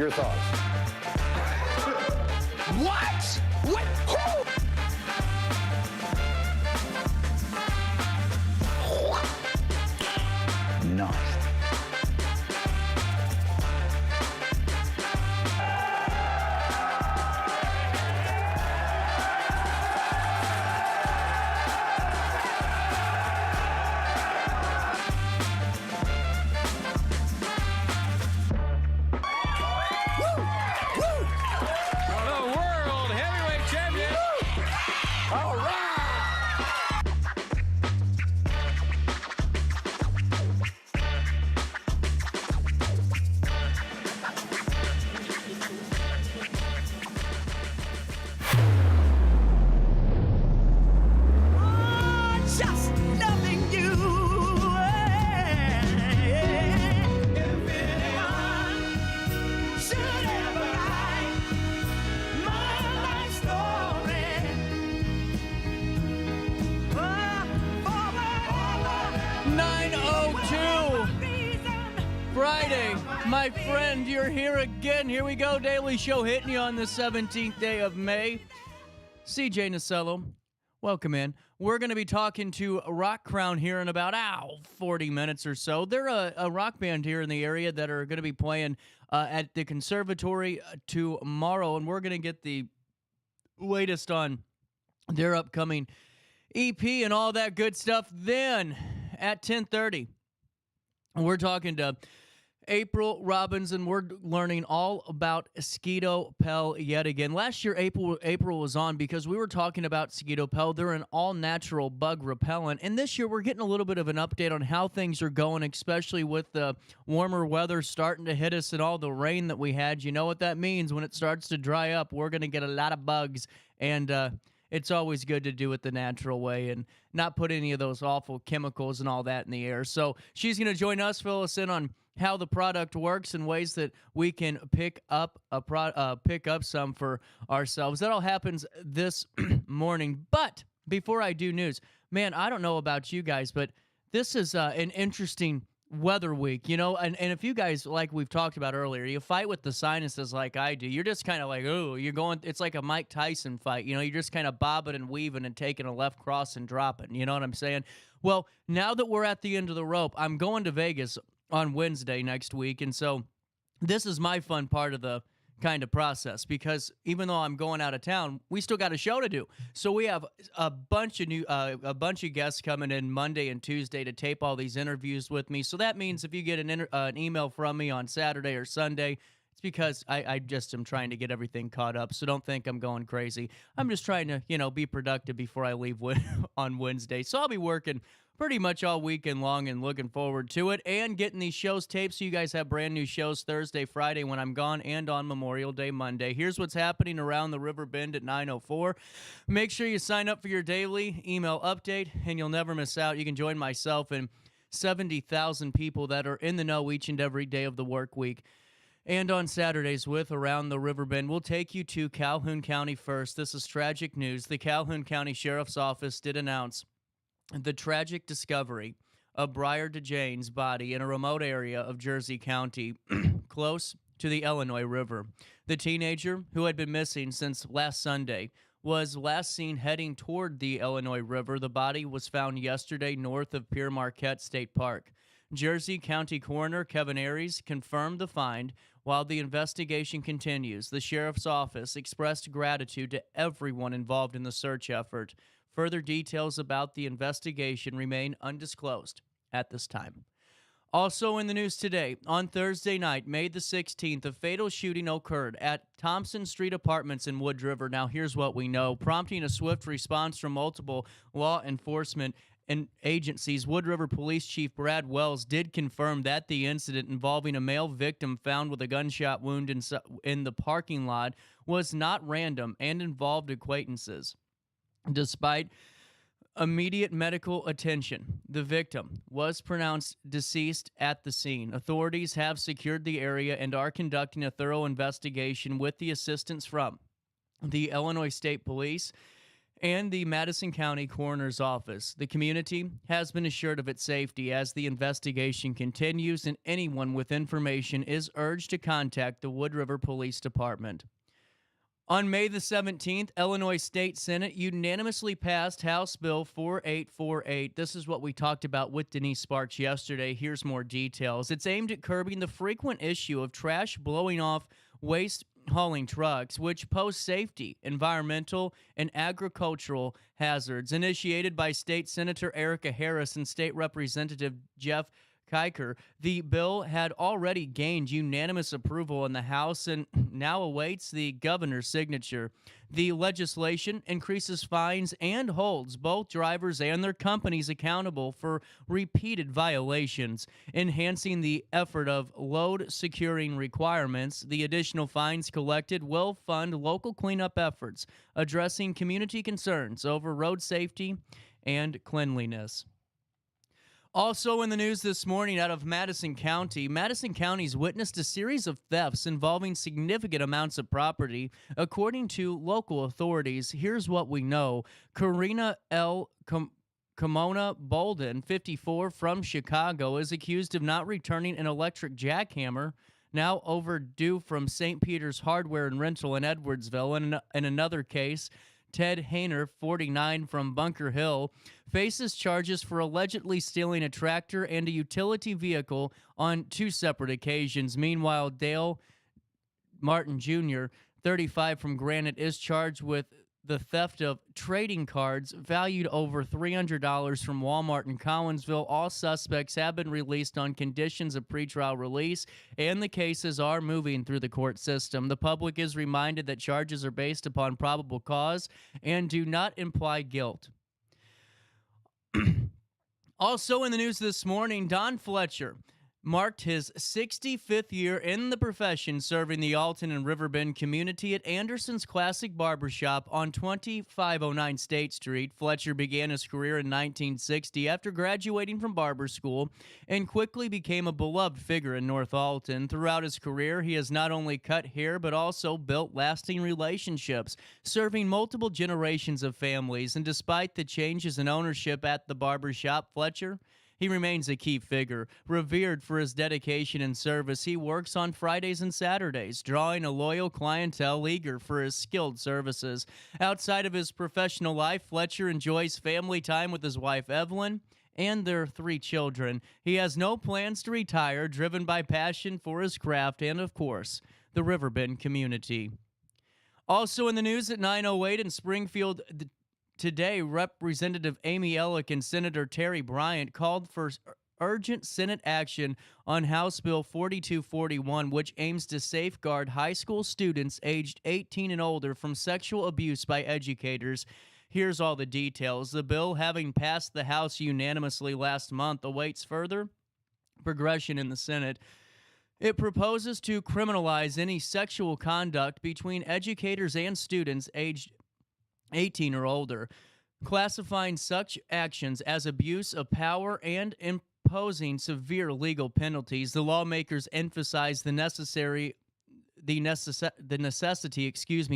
Your thoughts? What? What? Who? Nice. Friday, my friend, you're here again. Here we go, Daily Show hitting you on the 17th day of May. CJ Nasello, welcome in. We're going to be talking to Rock Crown here in about 40 minutes or so. They're a rock band here in the area that are going to be playing at the Conservatory tomorrow, and we're going to get the latest on their upcoming EP and all that good stuff. Then at 10:30, we're talking to April Robbins, and we're learning all about Skitopel yet again. Last year, April was on because we were talking about Skitopel. They're an all-natural bug repellent. And this year, we're getting a little bit of an update on how things are going, especially with the warmer weather starting to hit us and all the rain that we had. You know what that means. When it starts to dry up, we're going to get a lot of bugs. And it's always good to do it the natural way and not put any of those awful chemicals and all that in the air. So she's going to join us, fill us in on how the product works and ways that we can pick up some for ourselves. That all happens this morning. But before I do news, man, I don't know about you guys, but this is an interesting weather week, you know, and if you guys, like we've talked about earlier, you fight with the sinuses like I do, you're just kind of like, oh, you're going, it's like a Mike Tyson fight, you know, you're just kind of bobbing and weaving and taking a left cross and dropping, you know what I'm saying? Well, now that we're at the end of the rope, I'm going to Vegas on Wednesday next week, and so this is my fun part of the kind of process, because even though I'm going out of town, we still got a show to do. So we have a bunch of guests coming in Monday and Tuesday to tape all these interviews with me. So that means if you get an email from me on Saturday or Sunday, it's because I just am trying to get everything caught up. So don't think I'm going crazy. I'm just trying to, you know, be productive before I leave on Wednesday. So I'll be working pretty much all weekend long and looking forward to it and getting these shows taped so you guys have brand new shows Thursday, Friday when I'm gone, and on Memorial Day Monday. Here's what's happening around the Riverbend at 9:04. Make sure you sign up for your daily email update and you'll never miss out. You can join myself and 70,000 people that are in the know each and every day of the work week. And on Saturdays with Around the Riverbend, we'll take you to Calhoun County first. This is tragic news. The Calhoun County Sheriff's Office did announce the tragic discovery of Briar DeJane's body in a remote area of Jersey County, close to the Illinois River. The teenager, who had been missing since last Sunday, was last seen heading toward the Illinois River. The body was found yesterday north of Pere Marquette State Park. Jersey County Coroner Kevin Aries confirmed the find while the investigation continues. The sheriff's office expressed gratitude to everyone involved in the search effort. Further details about the investigation remain undisclosed at this time. Also in the news today, on Thursday night, May the 16th, a fatal shooting occurred at Thompson Street Apartments in Wood River. Now, here's what we know. Prompting a swift response from multiple law enforcement and agencies, Wood River Police Chief Brad Wells did confirm that the incident involving a male victim found with a gunshot wound in the parking lot was not random and involved acquaintances. Despite immediate medical attention, the victim was pronounced deceased at the scene. Authorities have secured the area and are conducting a thorough investigation with the assistance from the Illinois State Police and the Madison County Coroner's Office. The community has been assured of its safety as the investigation continues, and anyone with information is urged to contact the Wood River Police Department. On May the 17th, Illinois State Senate unanimously passed House Bill 4848. This is what we talked about with Denise Sparks yesterday. Here's more details. It's aimed at curbing the frequent issue of trash blowing off waste hauling trucks, which pose safety, environmental, and agricultural hazards. Initiated by State Senator Erica Harris and State Representative Jeff Kiker, the bill had already gained unanimous approval in the House and now awaits the governor's signature. The legislation increases fines and holds both drivers and their companies accountable for repeated violations, enhancing the effort of load securing requirements. The additional fines collected will fund local cleanup efforts, addressing community concerns over road safety and cleanliness. Also in the news this morning out of Madison County, Madison County's witnessed a series of thefts involving significant amounts of property. According to local authorities, here's what we know. Karina L. Kimona Bolden, 54, from Chicago, is accused of not returning an electric jackhammer, now overdue, from St. Peter's Hardware and Rental in Edwardsville. In another case, Ted Hayner, 49, from Bunker Hill, faces charges for allegedly stealing a tractor and a utility vehicle on two separate occasions. Meanwhile, Dale Martin Jr., 35, from Granite, is charged with the theft of trading cards valued over $300 from Walmart in Collinsville. All suspects have been released on conditions of pretrial release, and the cases are moving through the court system. The public is reminded that charges are based upon probable cause and do not imply guilt. Also in the news this morning, Don Fletcher marked his 65th year in the profession, serving the Alton and Riverbend community at Anderson's Classic Barbershop on 2509 State Street. Fletcher began his career in 1960 after graduating from barber school and quickly became a beloved figure in North Alton. Throughout his career, he has not only cut hair but also built lasting relationships, serving multiple generations of families. And despite the changes in ownership at the barbershop, Fletcher, he remains a key figure, revered for his dedication and service. He works on Fridays and Saturdays, drawing a loyal clientele eager for his skilled services. Outside of his professional life, Fletcher enjoys family time with his wife, Evelyn, and their 3 children. He has no plans to retire, driven by passion for his craft and, of course, the Riverbend community. Also in the news at 9:08 in Springfield today, Representative Amy Ellick and Senator Terry Bryant called for urgent Senate action on House Bill 4241, which aims to safeguard high school students aged 18 and older from sexual abuse by educators. Here's all the details. The bill, having passed the House unanimously last month, awaits further progression in the Senate. It proposes to criminalize any sexual conduct between educators and students aged 18 or older, classifying such actions as abuse of power and imposing severe legal penalties. The lawmakers emphasize the necessity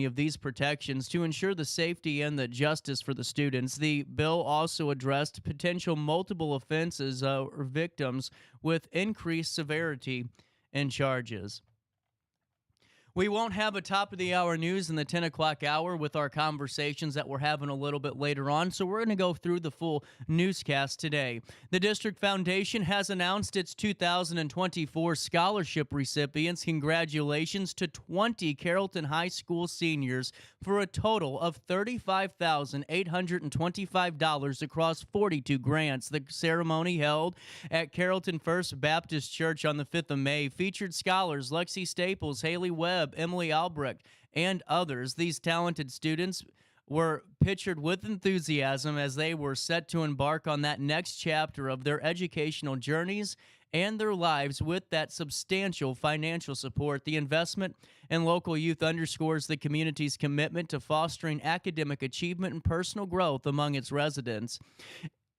of these protections to ensure the safety and the justice for the students. The bill also addressed potential multiple offenses or victims with increased severity and charges. We won't have a top-of-the-hour news in the 10 o'clock hour with our conversations that we're having a little bit later on, so we're going to go through the full newscast today. The District Foundation has announced its 2024 scholarship recipients. Congratulations to 20 Carrollton High School seniors for a total of $35,825 across 42 grants. The ceremony, held at Carrollton First Baptist Church on the 5th of May, featured scholars Lexi Staples, Haley Webb, Emily Albrecht, and others. These talented students were pictured with enthusiasm as they were set to embark on that next chapter of their educational journeys and their lives with that substantial financial support. The investment in local youth underscores the community's commitment to fostering academic achievement and personal growth among its residents.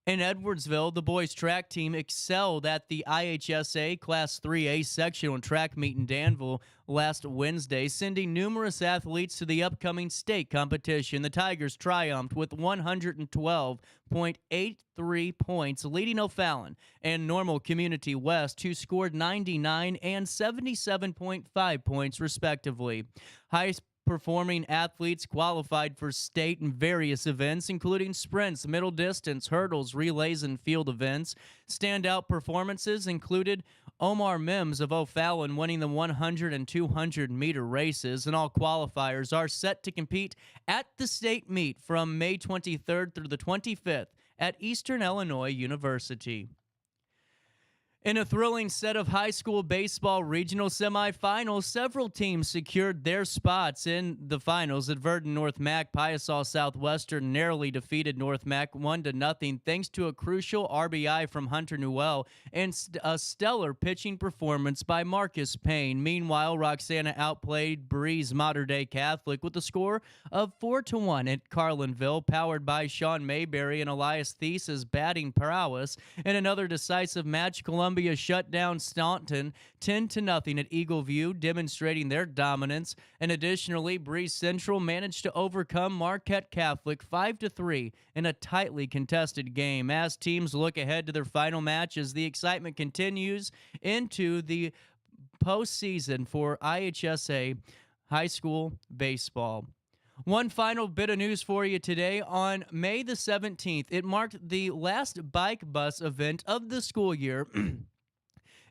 In Edwardsville, the boys track team excelled at the IHSA Class 3A sectional track meet in Danville last Wednesday, sending numerous athletes to the upcoming state competition. The Tigers triumphed with 112.83 points, leading O'Fallon and Normal Community West, who scored 99 and 77.5 points, respectively. High performing athletes qualified for state in various events, including sprints, middle distance, hurdles, relays, and field events. Standout performances included Omar Mims of O'Fallon winning the 100 and 200 meter races, and all qualifiers are set to compete at the state meet from May 23rd through the 25th at Eastern Illinois University. In a thrilling set of high school baseball regional semifinals, several teams secured their spots in the finals. At Verdon North Mac, Piasaw Southwestern narrowly defeated North Mac 1-0 thanks to a crucial RBI from Hunter Newell and a stellar pitching performance by Marcus Payne. Meanwhile, Roxana outplayed Breeze Mater Dei Catholic with a score of 4-1 at Carlinville, powered by Sean Mayberry and Elias Theis's batting prowess. In another decisive match, Columbia shut down Staunton 10-0 at Eagle View, demonstrating their dominance. And additionally, Breeze Central managed to overcome Marquette Catholic 5-3 in a tightly contested game. As teams look ahead to their final matches, the excitement continues into the postseason for IHSA high school baseball. One final bit of news for you today. On May the 17th, it marked the last bike bus event of the school year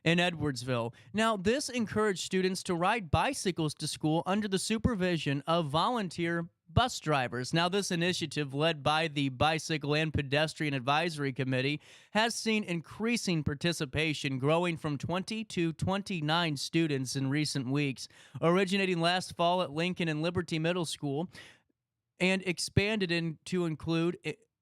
in Edwardsville. Now, this encouraged students to ride bicycles to school under the supervision of volunteer bus drivers. Now, this initiative, led by the Bicycle and Pedestrian Advisory Committee, has seen increasing participation, growing from 20 to 29 students in recent weeks. Originating last fall at Lincoln and Liberty Middle School and expanded to include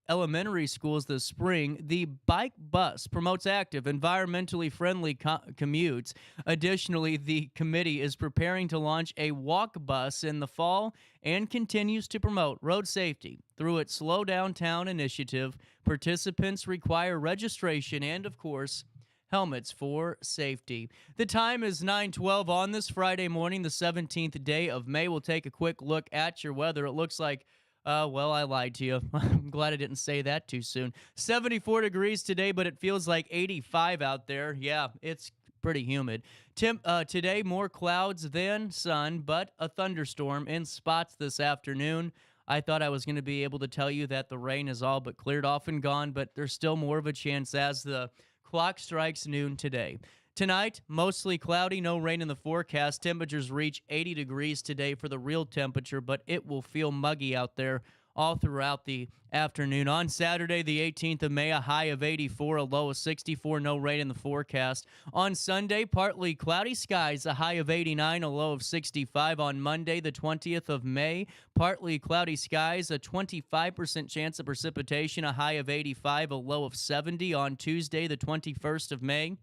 elementary schools this spring, the bike bus promotes active, environmentally friendly commutes. Additionally, the committee is preparing to launch a walk bus in the fall and continues to promote road safety through its Slow Downtown initiative. Participants require registration and, of course, helmets for safety. The time is 9:12 on this Friday morning, the 17th day of May. We'll take a quick look at your weather. It looks like well, I lied to you. I'm glad I didn't say that too soon. 74 degrees today, but it feels like 85 out there. Yeah, it's pretty humid. Today, more clouds than sun, but a thunderstorm in spots this afternoon. I thought I was going to be able to tell you that the rain is all but cleared off and gone, but there's still more of a chance as the clock strikes noon today. Tonight, mostly cloudy, no rain in the forecast. Temperatures reach 80 degrees today for the real temperature, but it will feel muggy out there all throughout the afternoon. On Saturday, the 18th of May, a high of 84, a low of 64, no rain in the forecast. On Sunday, partly cloudy skies, a high of 89, a low of 65. On Monday, the 20th of May, partly cloudy skies, a 25% chance of precipitation, a high of 85, a low of 70. On Tuesday, the 21st of May,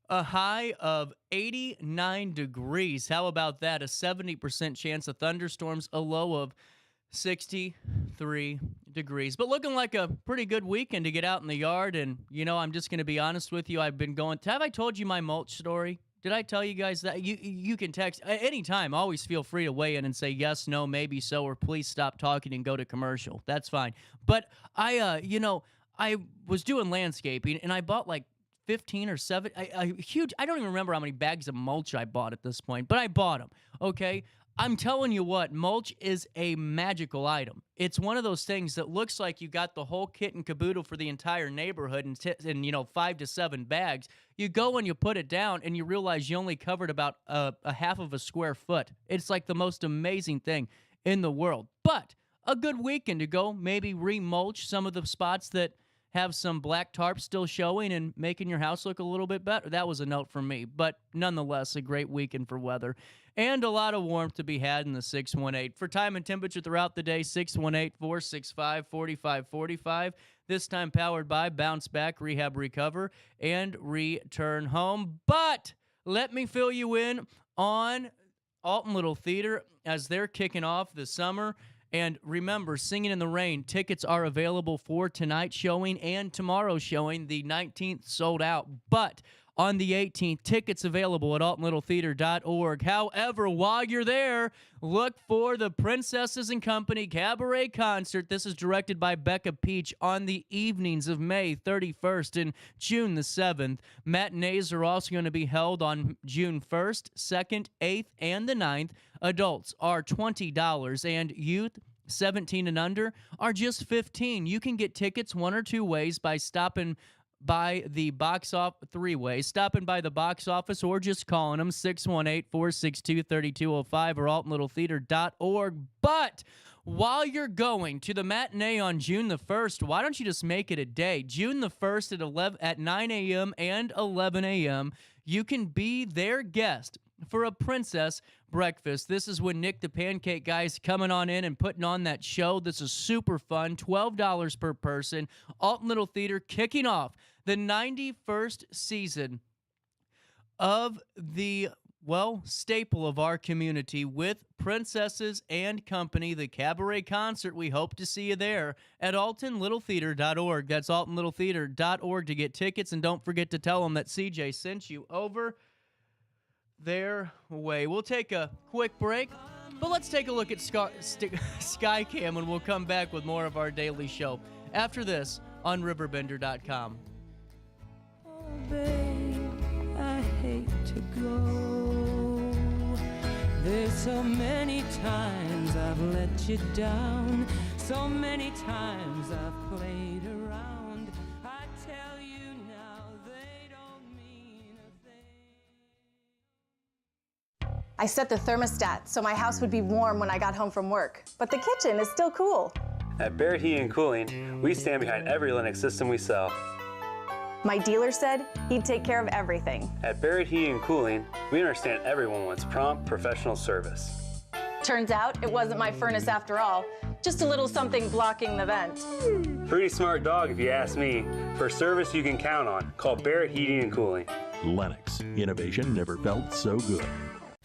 a high of 89 degrees. How about that? A 70% chance of thunderstorms, a low of 63 degrees. But looking like a pretty good weekend to get out in the yard. And, you know, I'm just going to be honest with you. I've been going... Have I told you my mulch story? Did I tell you guys that? You can text anytime. Always feel free to weigh in and say yes, no, maybe so, or please stop talking and go to commercial. That's fine. But I was doing landscaping, and I bought like 15 or 7, huge, I don't even remember how many bags of mulch I bought at this point, but I bought them, okay? I'm telling you what, mulch is a magical item. It's one of those things that looks like you got the whole kit and caboodle for the entire neighborhood in 5 to 7 bags. You go and you put it down, and you realize you only covered about a half of a square foot. It's like the most amazing thing in the world. But a good weekend to go, maybe remulch some of the spots that have some black tarp still showing and making your house look a little bit better. That was a note from me, but nonetheless, a great weekend for weather and a lot of warmth to be had in the 618. For time and temperature throughout the day, 618-465-4545. This time powered by Bounce Back, Rehab, Recover, and Return Home. But let me fill you in on Alton Little Theater as they're kicking off the summer And remember, Singing in the Rain, tickets are available for tonight's showing and tomorrow's showing. The 19th sold out, but on the 18th, tickets available at altonlittletheater.org. However, while you're there, look for the Princesses and Company Cabaret Concert. This is directed by Becca Peach on the evenings of May 31st and June the 7th. Matinees are also going to be held on June 1st, 2nd, 8th, and the 9th. Adults are $20, and youth 17 and under are just $15. You can get tickets one or two ways by stopping by the box office, three ways, stopping by the box office or just calling them 618-462-3205 or altonlittletheater.org. But while you're going to the matinee on June the 1st, why don't you just make it a day? June the 1st at 9 a.m. and 11 a.m., you can be their guest for a princess breakfast. This is when Nick the Pancake Guy is coming on in and putting on that show. This is super fun, $12 per person. Alton Little Theater kicking off the 91st season of the, well, staple of our community with Princesses and Company, the cabaret concert. We hope to see you there at altonlittletheater.org. That's altonlittletheater.org to get tickets, and don't forget to tell them that CJ sent you over their way. We'll take a quick break, but let's take a look at Skycam, and we'll come back with more of our daily show after this on RiverBender.com. Oh, babe, I hate to go. There's so many times I've let you down. So many times I've played around. I tell you now, they don't mean a thing. I set the thermostat so my house would be warm when I got home from work, but the kitchen is still cool. At Barrett Heating and Cooling, we stand behind every Linux system we sell. My dealer said he'd take care of everything. At Barrett Heating and Cooling, we understand everyone wants prompt, professional service. Turns out it wasn't my furnace after all, just a little something blocking the vent. Pretty smart dog if you ask me. For service you can count on, call Barrett Heating and Cooling. Lennox. Innovation never felt so good.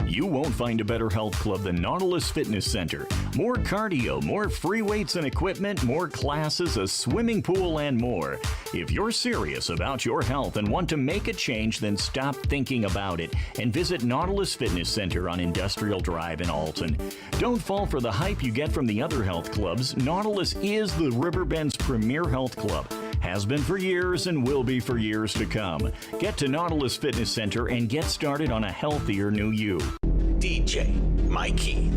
You won't find a better health club than Nautilus Fitness Center. More cardio, more free weights and equipment, more classes, a swimming pool, and more. If you're serious about your health and want to make a change, then stop thinking about it and visit Nautilus Fitness Center on Industrial Drive in Alton. Don't fall for the hype you get from the other health clubs. Nautilus is the Riverbend's premier health club. Has been for years and will be for years to come. Get to Nautilus Fitness Center and get started on a healthier new you. DJ Mikey.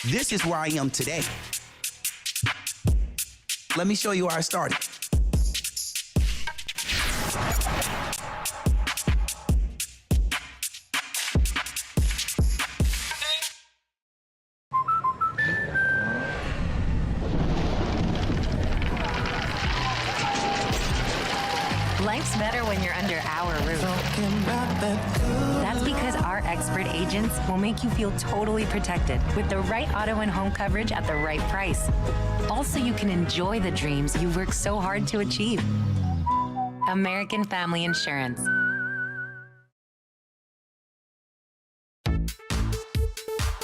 This is where I am today. Let me show you where I started. Life's better when you're under our roof. That's because our expert agents will make you feel totally protected with the right auto and home coverage at the right price. Also, you can enjoy the dreams you worked so hard to achieve. American Family Insurance.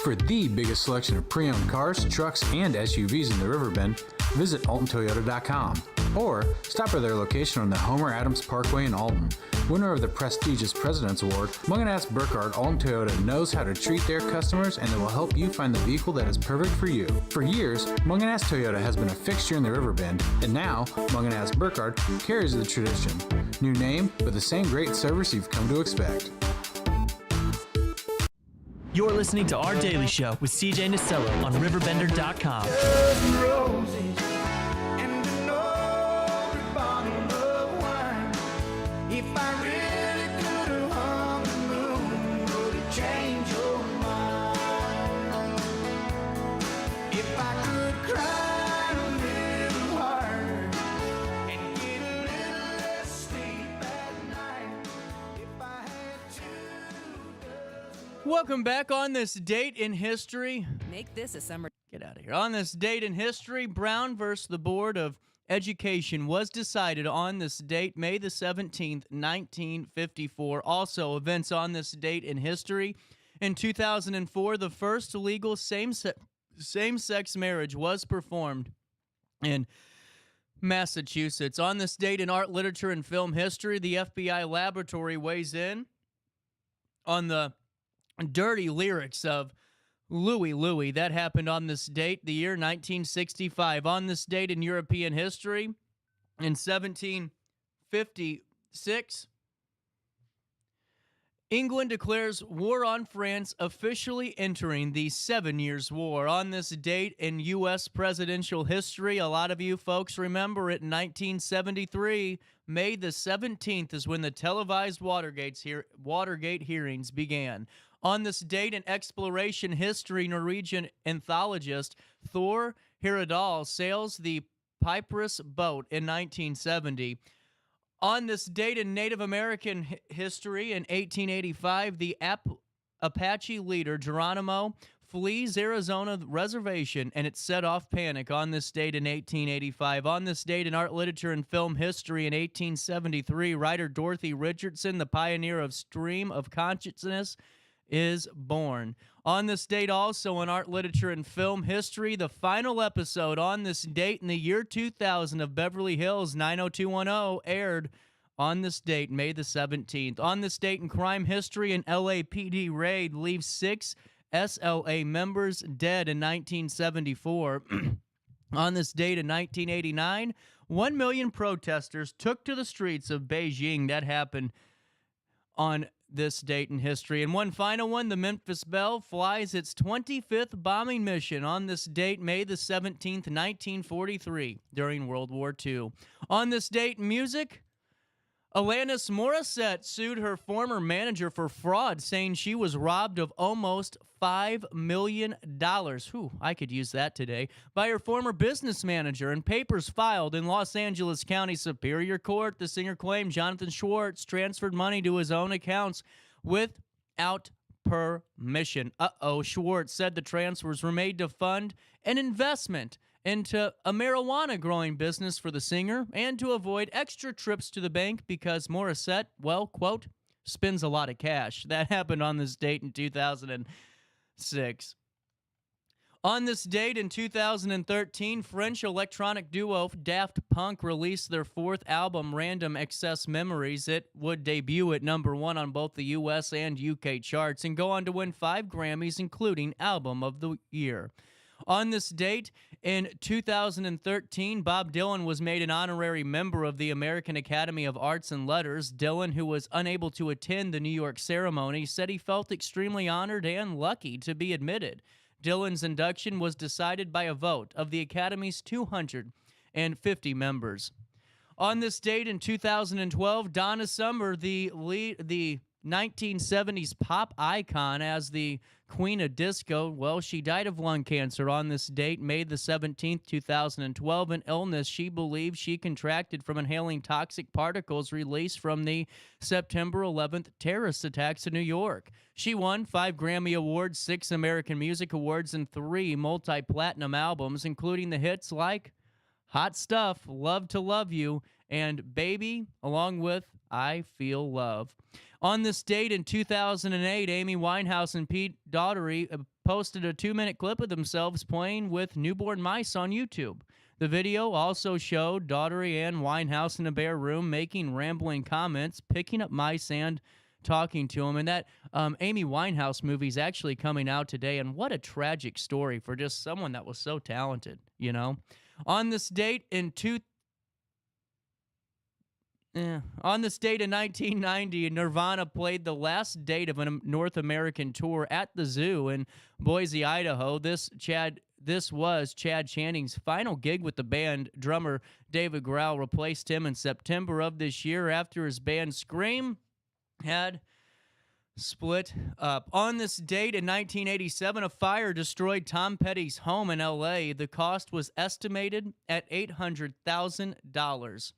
For the biggest selection of pre-owned cars, trucks, and SUVs in the Riverbend, visit altontoyota.com or stop by their location on the Homer Adams Parkway in Alton. Winner of the prestigious President's Award, Munganast Burkhardt Alton Toyota knows how to treat their customers, and they will help you find the vehicle that is perfect for you. For years, Munganast Toyota has been a fixture in the Riverbend, and now Munganast Burkhardt carries the tradition. New name, but the same great service you've come to expect. You're listening to Our Daily Show with CJ Nasello on RiverBender.com. Welcome back on this date in history. Make this a summer. Get out of here. On this date in history, Brown versus the Board of Education was decided on this date, May the 17th, 1954. Also, events on this date in history. In 2004, the first legal same-sex marriage was performed in Massachusetts. On this date in art, literature, and film history, the FBI laboratory weighs in on the dirty lyrics of Louie Louie. That happened on this date, the year 1965. On this date in European history, in 1756, England declares war on France, officially entering the 7 Years' War. On this date in U.S. presidential history, a lot of you folks remember it, in 1973, May the 17th is when the televised Watergate hearings began. On this date in exploration history, Norwegian anthologist Thor Heyerdahl sails the Piraeus boat in 1970. On this date in Native American history, in 1885, the Apache leader Geronimo flees Arizona reservation, and it set off panic. On this date in 1885. On this date in art, literature, and film history, in 1873, writer Dorothy Richardson, the pioneer of stream of consciousness, is born. On this date also in art, literature, and film history, the final episode on this date in the year 2000 of Beverly Hills 90210 aired on this date, May the 17th. On this date in crime history, an LAPD raid leaves 6 SLA members dead in 1974. On this date in 1989, 1 million protesters took to the streets of Beijing. That happened on this date in history. And one final one, the Memphis Belle flies its 25th bombing mission on this date, May the 17th, 1943, during World War II. On this date in music, Alanis Morissette sued her former manager for fraud, saying she was robbed of almost $5 million. Whew, I could use that today. By her former business manager, and papers filed in Los Angeles County Superior Court. The singer claimed Jonathan Schwartz transferred money to his own accounts without permission. Schwartz said the transfers were made to fund an investment into a marijuana growing business for the singer and to avoid extra trips to the bank because Morissette, well, quote, spends a lot of cash. That happened on this date in 2006. On this date in 2013, French electronic duo Daft Punk released their 4th album, Random Access Memories. It would debut at #1 on both the US and UK charts and go on to win 5 Grammys, including Album of the Year. On this date in 2013, Bob Dylan was made an honorary member of the American Academy of Arts and Letters. Dylan, who was unable to attend the New York ceremony, said he felt extremely honored and lucky to be admitted. Dylan's induction was decided by a vote of the Academy's 250 members. On this date in 2012, Donna Summer, the 1970s pop icon as the Queen of Disco, well, she died of lung cancer on this date, May the 17th, 2012, an illness she believes she contracted from inhaling toxic particles released from the September 11th terrorist attacks in New York. She won 5 Grammy Awards, 6 American Music Awards, and 3 multi-platinum albums, including the hits like Hot Stuff, Love to Love You, and Baby, along with I Feel Love. On this date in 2008, Amy Winehouse and Pete Daugherty posted a 2-minute clip of themselves playing with newborn mice on YouTube. The video also showed Daugherty and Winehouse in a bare room making rambling comments, picking up mice and talking to them. And that Amy Winehouse movie is actually coming out today, and what a tragic story for just someone that was so talented, you know. On this date in 1990, Nirvana played the last date of a North American tour at the Zoo in Boise, Idaho. This was Chad Channing's final gig with the band. Drummer David Grohl replaced him in September of this year after his band Scream had split up. On this date in 1987, a fire destroyed Tom Petty's home in L.A. The cost was estimated at $800,000.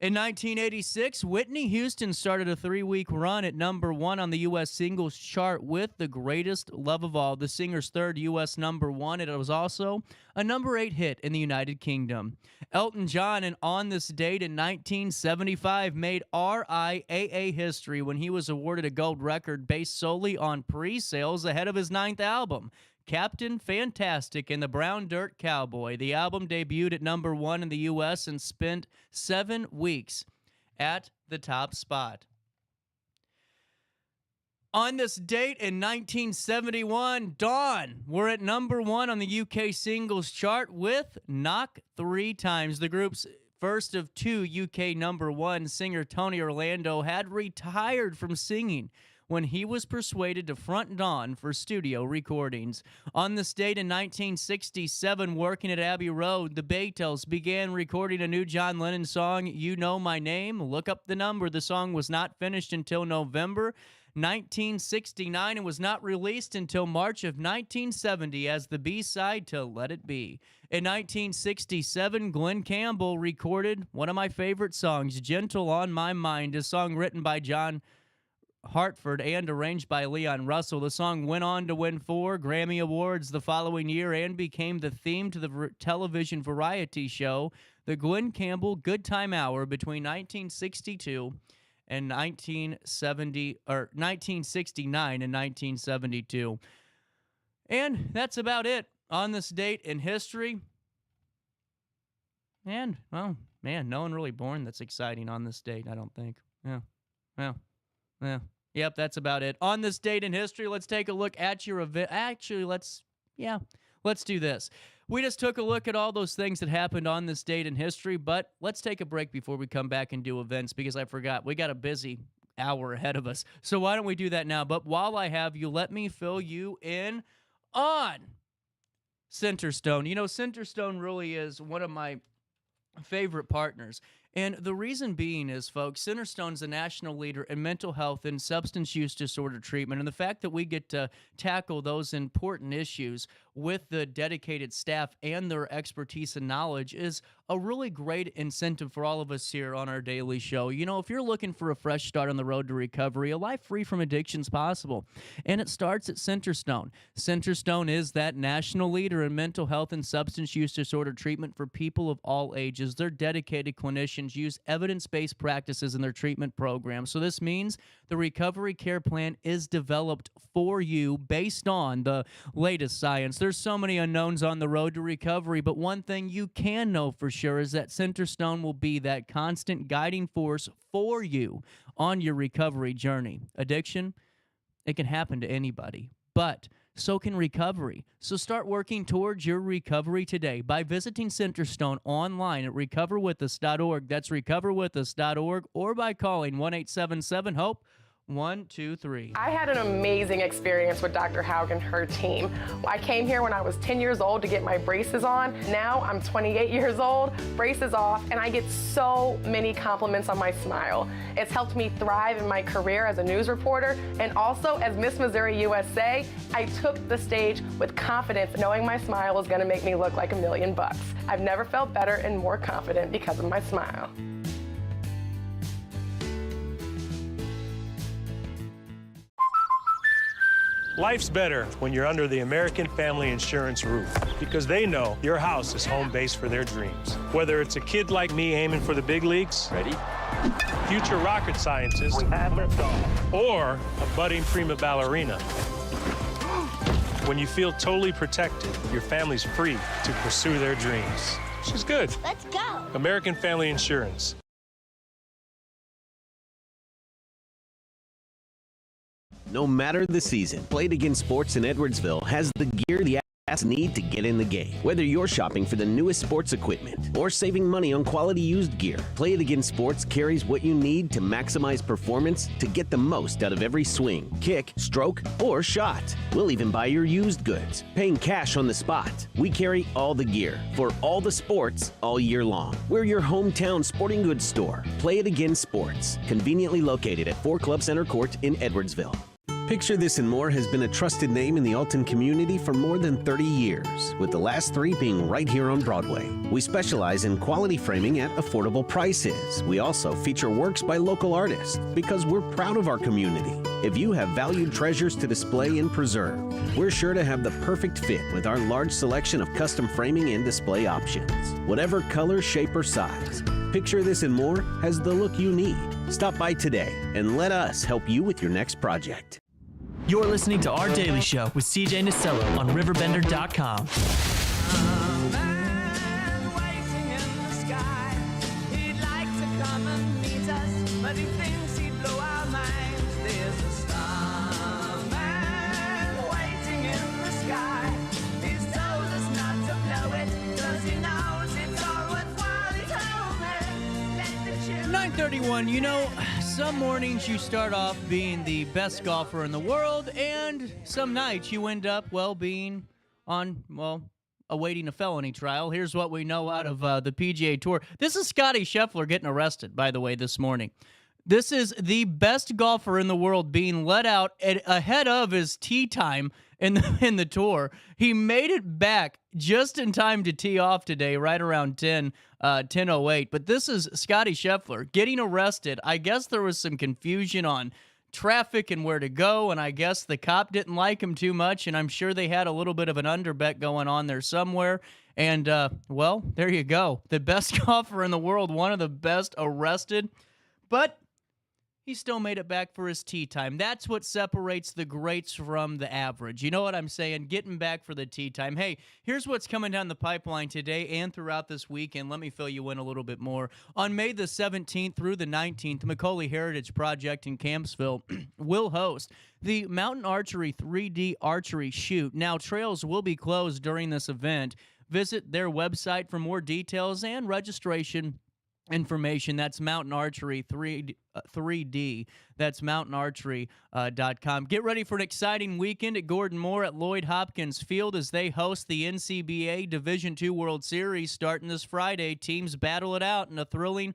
In 1986, Whitney Houston started a 3-week run at number 1 on the U.S. singles chart with The Greatest Love of All, the singer's third U.S. number 1. It was also a number 8 hit in the United Kingdom. Elton John, and on this date in 1975, made RIAA history when he was awarded a gold record based solely on pre-sales ahead of his 9th album, Captain Fantastic and the Brown Dirt Cowboy. The album debuted at number 1 in the U.S. and spent 7 weeks at the top spot. On this date in 1971, Dawn were at number 1 on the UK singles chart with Knock 3 Times. The group's first of 2 UK number 1, singer Tony Orlando had retired from singing when he was persuaded to front Dawn for studio recordings. On this date in 1967, working at Abbey Road, the Beatles began recording a new John Lennon song, You Know My Name. Look up the number. The song was not finished until November 1969 and was not released until March of 1970 as the B-side to Let It Be. In 1967, Glenn Campbell recorded one of my favorite songs, Gentle on My Mind, a song written by John Hartford and arranged by Leon Russell. The song went on to win 4 Grammy Awards the following year and became the theme to the television variety show, The Glenn Campbell Good Time Hour, between 1962 and 1969 and 1972. And that's about it on this date in history. And, well, man, no one really born that's exciting on this date, I don't think. Yeah. Yep, that's about it. On this date in history, let's take a look at your event. Actually, let's do this. We just took a look at all those things that happened on this date in history, but let's take a break before we come back and do events, because I forgot. We got a busy hour ahead of us. So why don't we do that now? But while I have you, let me fill you in on Centerstone. You know, Centerstone really is one of my favorite partners. And the reason being is, folks, Centerstone's a national leader in mental health and substance use disorder treatment. And the fact that we get to tackle those important issues with the dedicated staff and their expertise and knowledge is a really great incentive for all of us here on our daily show. You know, if you're looking for a fresh start on the road to recovery, a life free from addiction is possible. And it starts at Centerstone. Centerstone is that national leader in mental health and substance use disorder treatment for people of all ages. Their dedicated clinicians use evidence-based practices in their treatment program. So this means the recovery care plan is developed for you based on the latest science. There's so many unknowns on the road to recovery, but one thing you can know for sure is that Centerstone will be that constant guiding force for you on your recovery journey. Addiction, it can happen to anybody, but so can recovery. So start working towards your recovery today by visiting Centerstone online at recoverwithus.org. That's recoverwithus.org, or by calling 1-877-HOPE. 1, 2, 3. I had an amazing experience with Dr. Haug and her team. I came here when I was 10 years old to get my braces on. Now I'm 28 years old, braces off, and I get so many compliments on my smile. It's helped me thrive in my career as a news reporter, and also as Miss Missouri USA, I took the stage with confidence, knowing my smile was gonna make me look like $1 million. I've never felt better and more confident because of my smile. Life's better when you're under the American Family Insurance roof, because they know your house is home base for their dreams. Whether it's a kid like me aiming for the big leagues, ready? Future rocket scientist, or a budding prima ballerina. When you feel totally protected, your family's free to pursue their dreams. She's good. Let's go. American Family Insurance. No matter the season, Play It Again Sports in Edwardsville has the gear the athletes need to get in the game. Whether you're shopping for the newest sports equipment or saving money on quality used gear, Play It Again Sports carries what you need to maximize performance to get the most out of every swing, kick, stroke, or shot. We'll even buy your used goods, paying cash on the spot. We carry all the gear for all the sports all year long. We're your hometown sporting goods store. Play It Again Sports, conveniently located at 4 Club Center Court in Edwardsville. Picture This and More has been a trusted name in the Alton community for more than 30 years, with the last 3 being right here on Broadway. We specialize in quality framing at affordable prices. We also feature works by local artists because we're proud of our community. If you have valued treasures to display and preserve, we're sure to have the perfect fit with our large selection of custom framing and display options. Whatever color, shape, or size, Picture This and More has the look you need. Stop by today and let us help you with your next project. You're listening to Our Daily Show with CJ Nasello on RiverBender.com. You know, some mornings you start off being the best golfer in the world, and some nights you end up, being awaiting a felony trial. Here's what we know out of the PGA Tour. This is Scotty Scheffler getting arrested, by the way, this morning. This is the best golfer in the world being let out ahead of his tee time in the tour. He made it back just in time to tee off today, right around 10:08. But this is Scotty Scheffler getting arrested. I guess there was some confusion on traffic and where to go, and I guess the cop didn't like him too much, and I'm sure they had a little bit of an underbet going on there somewhere. And, there you go. The best golfer in the world, one of the best, arrested. But he still made it back for his tee time. That's what separates the greats from the average. You know what I'm saying? Getting back for the tee time. Hey, here's what's coming down the pipeline today and throughout this weekend. Let me fill you in a little bit more. On May the 17th through the 19th, Macaulay Heritage Project in Campsville will host the Mountain Archery 3D Archery Shoot. Now, trails will be closed during this event. Visit their website for more details and registration information. That's Mountain Archery 3D. That's mountainarchery.com. Get ready for an exciting weekend at Gordon Moore at Lloyd Hopkins Field as they host the NCBA Division II World Series starting this Friday. Teams battle it out in a thrilling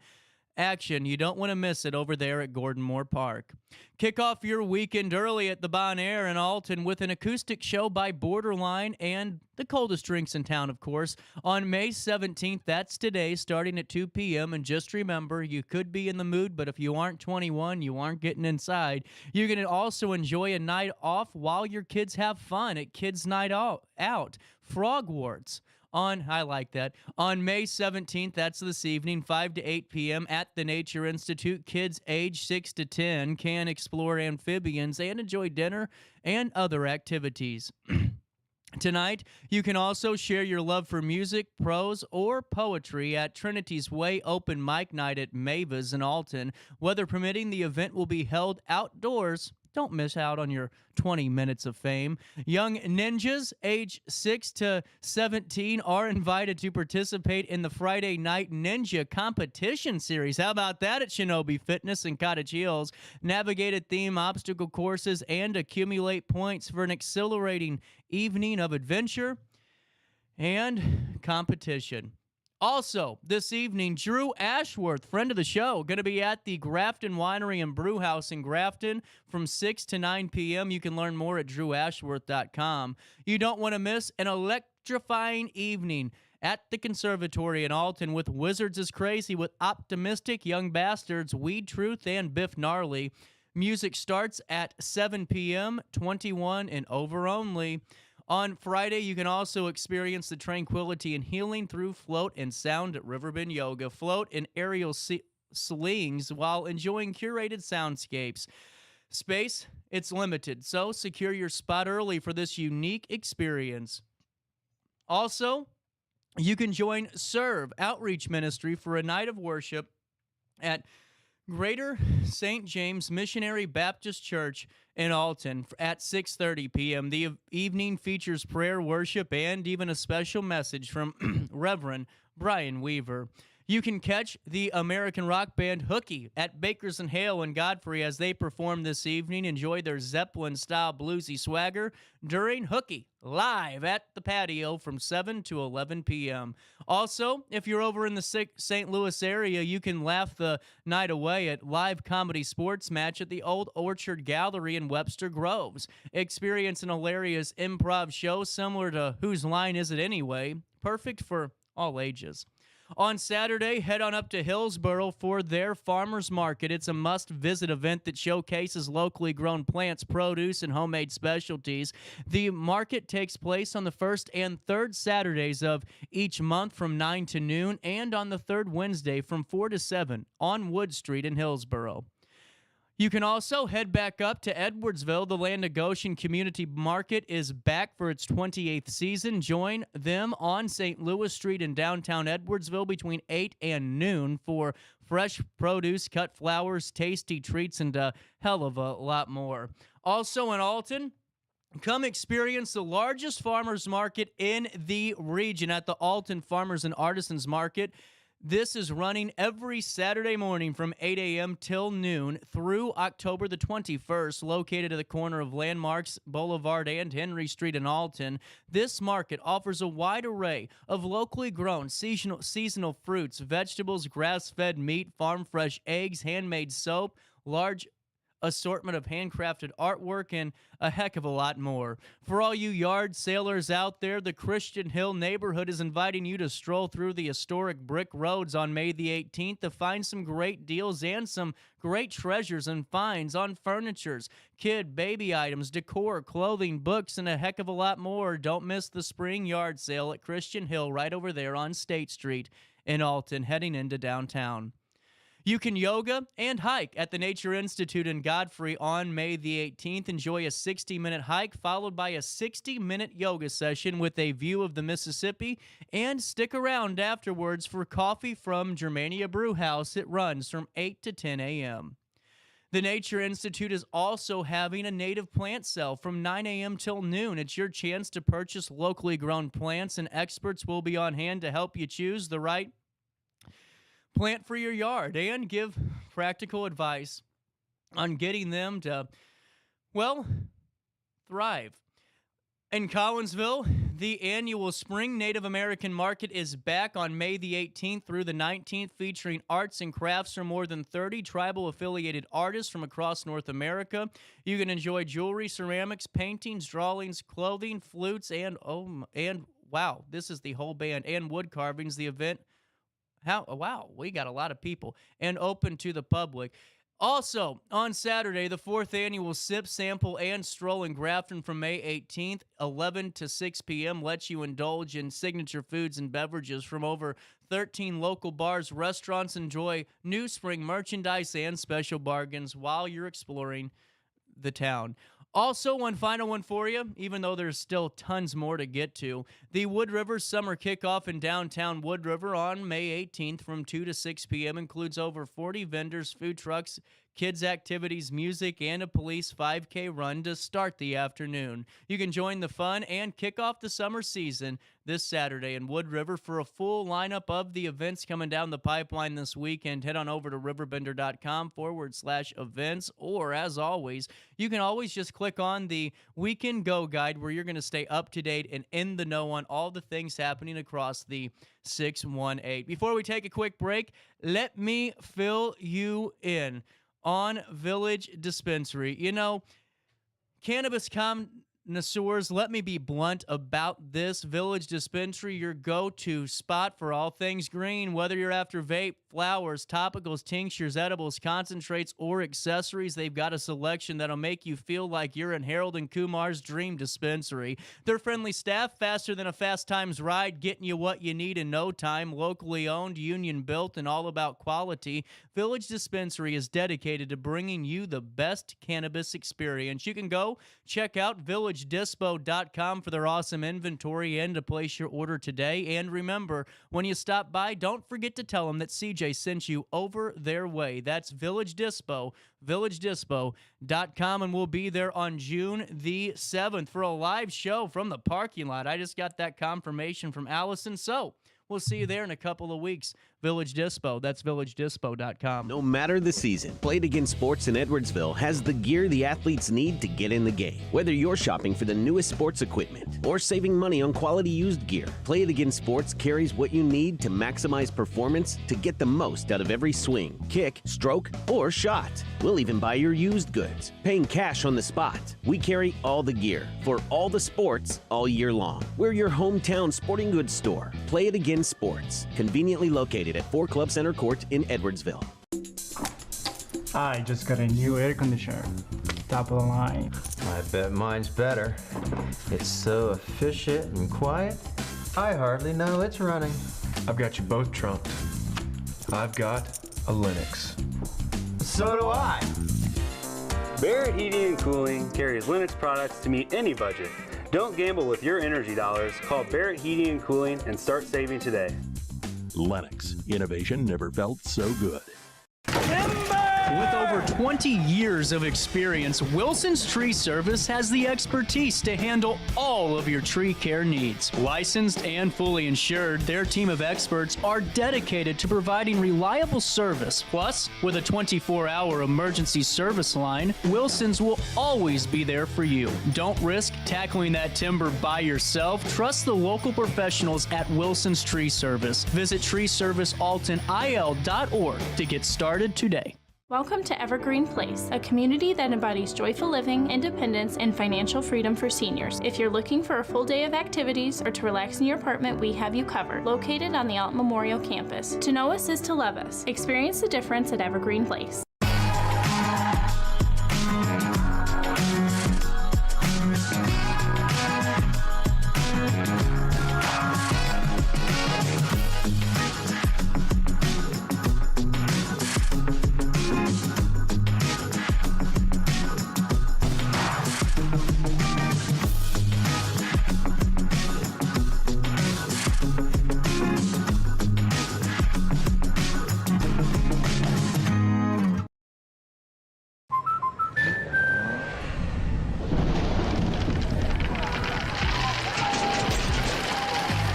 action. You don't want to miss it over there at Gordon Moore Park. Kick off your weekend early at the Bon Air in Alton with an acoustic show by Borderline and the coldest drinks in town, of course, on May 17th. That's today, starting at 2 p.m. And just remember, you could be in the mood, but if you aren't 21, you aren't getting inside. You're going to also enjoy a night off while your kids have fun at Kids Night Out. Frogwarts. I like that. On May 17th, that's this evening, 5 to 8 p.m. at the Nature Institute. Kids age 6 to 10 can explore amphibians and enjoy dinner and other activities. Tonight, you can also share your love for music, prose, or poetry at Trinity's Way Open Mic Night at Mavis in Alton. Weather permitting, the event will be held outdoors. Don't miss out on your 20 minutes of fame. Young ninjas age 6 to 17 are invited to participate in the Friday Night Ninja Competition Series. How about that at Shinobi Fitness in Cottage Hills? Navigated theme obstacle courses and accumulate points for an exhilarating evening of adventure and competition. Also, this evening, Drew Ashworth, friend of the show, going to be at the Grafton Winery and Brew House in Grafton from 6 to 9 p.m. You can learn more at drewashworth.com. You don't want to miss an electrifying evening at the Conservatory in Alton with Wizards is Crazy with Optimistic, Young Bastards, Weed Truth, and Biff Gnarly. Music starts at 7 p.m., 21 and over only. On Friday, you can also experience the tranquility and healing through float and sound at Riverbend Yoga. Float in aerial slings while enjoying curated soundscapes. Space, it's limited, so secure your spot early for this unique experience. Also, you can join Serve Outreach Ministry for a night of worship at Greater St. James Missionary Baptist Church in Alton at 6:30 p.m. The evening features prayer, worship, and even a special message from Reverend Brian Weaver. You can catch the American rock band Hooky at Bakers and Hale in Godfrey as they perform this evening. Enjoy their Zeppelin-style bluesy swagger during Hooky, live at the patio from 7 to 11 p.m. Also, if you're over in the St. Louis area, you can laugh the night away at live comedy sports match at the Old Orchard Gallery in Webster Groves. Experience an hilarious improv show similar to Whose Line Is It Anyway? Perfect for all ages. On Saturday, head on up to Hillsboro for their farmers market. It's a must-visit event that showcases locally grown plants, produce, and homemade specialties. The market takes place on the first and third Saturdays of each month from 9 to noon and on the third Wednesday from 4 to 7 on Wood Street in Hillsboro. You can also head back up to Edwardsville. The Land of Goshen Community Market is back for its 28th season. Join them on St. Louis Street in downtown Edwardsville between 8 and noon for fresh produce, cut flowers, tasty treats, and a hell of a lot more. Also in Alton, come experience the largest farmers market in the region at the Alton Farmers and Artisans Market. This is running every Saturday morning from 8 a.m. till noon through October the 21st, located at the corner of Landmarks Boulevard and Henry Street in Alton. This market offers a wide array of locally grown seasonal fruits, vegetables, grass-fed meat, farm-fresh eggs, handmade soap, large assortment of handcrafted artwork, and a heck of a lot more. For all you yard sailors out there, the Christian Hill neighborhood is inviting you to stroll through the historic brick roads on May the 18th to find some great deals and some great treasures and finds on furnitures, kid, baby items, decor, clothing, books, and a heck of a lot more. Don't miss the spring yard sale at Christian Hill right over there on State Street in Alton, heading into downtown. You can yoga and hike at the Nature Institute in Godfrey on May the 18th. Enjoy a 60-minute hike followed by a 60-minute yoga session with a view of the Mississippi, and stick around afterwards for coffee from Germania Brew House. It runs from 8 to 10 a.m. The Nature Institute is also having a native plant sale from 9 a.m. till noon. It's your chance to purchase locally grown plants, and experts will be on hand to help you choose the right plant for your yard and give practical advice on getting them to, well, thrive. In Collinsville, the annual Spring Native American Market is back on May the 18th through the 19th, featuring arts and crafts from more than 30 tribal-affiliated artists from across North America. You can enjoy jewelry, ceramics, paintings, drawings, clothing, flutes, and wow, this is the whole band, and wood carvings. The event, wow, we got a lot of people, and open to the public. Also, on Saturday, the 4th annual Sip, Sample, and Stroll in Grafton from May 18th, 11 to 6 p.m. lets you indulge in signature foods and beverages from over 13 local bars, restaurants. Enjoy new spring merchandise and special bargains while you're exploring the town. Also, one final one for you, even though there's still tons more to get to. The Wood River Summer Kickoff in downtown Wood River on May 18th from 2 to 6 p.m. includes over 40 vendors, food trucks, kids' activities, music, and a police 5K run to start the afternoon. You can join the fun and kick off the summer season this Saturday in Wood River. For a full lineup of the events coming down the pipeline this weekend, head on over to RiverBender.com/events, or as always, you can always just click on the Weekend Go Guide, where you're going to stay up to date and in the know on all the things happening across the 618. Before we take a quick break, let me fill you in on Village Dispensary. You know, cannabis connoisseurs, let me be blunt about this. Village Dispensary, your go-to spot for all things green. Whether you're after vape, flowers, topicals, tinctures, edibles, concentrates, or accessories, they've got a selection that'll make you feel like you're in Harold and Kumar's dream dispensary. Their friendly staff, faster than a Fast Times ride, getting you what you need in no time. Locally owned, union built, and all about quality. Village Dispensary is dedicated to bringing you the best cannabis experience. You can go check out villagedispo.com for their awesome inventory and to place your order today. And remember, when you stop by, don't forget to tell them that CJ sent you over their way. That's Village Dispo, villagedispo.com, and we'll be there on June the 7th for a live show from the parking lot. I just got that confirmation from Allison, so we'll see you there in a couple of weeks. Village Dispo. That's villagedispo.com. No matter the season, Play It Again Sports in Edwardsville has the gear the athletes need to get in the game. Whether you're shopping for the newest sports equipment or saving money on quality used gear, Play It Again Sports carries what you need to maximize performance to get the most out of every swing, kick, stroke, or shot. We'll even buy your used goods, paying cash on the spot. We carry all the gear for all the sports all year long. We're your hometown sporting goods store. Play It Again Sports, conveniently located at 4 Club Center Court in Edwardsville. I just got a new air conditioner. Top of the line. I bet mine's better. It's so efficient and quiet, I hardly know it's running. I've got you both trumped. I've got a Linux. So do I. Barrett Heating and Cooling carries Linux products to meet any budget. Don't gamble with your energy dollars. Call Barrett Heating and Cooling and start saving today. Lennox. Innovation never felt so good. With over 20 years of experience, Wilson's Tree Service has the expertise to handle all of your tree care needs. Licensed and fully insured, their team of experts are dedicated to providing reliable service. Plus, with a 24-hour emergency service line, Wilson's will always be there for you. Don't risk tackling that timber by yourself. Trust the local professionals at Wilson's Tree Service. Visit treeservicealtonil.org to get started today. Welcome to Evergreen Place, a community that embodies joyful living, independence, and financial freedom for seniors. If you're looking for a full day of activities or to relax in your apartment, we have you covered. Located on the Alton Memorial Campus. To know us is to love us. Experience the difference at Evergreen Place.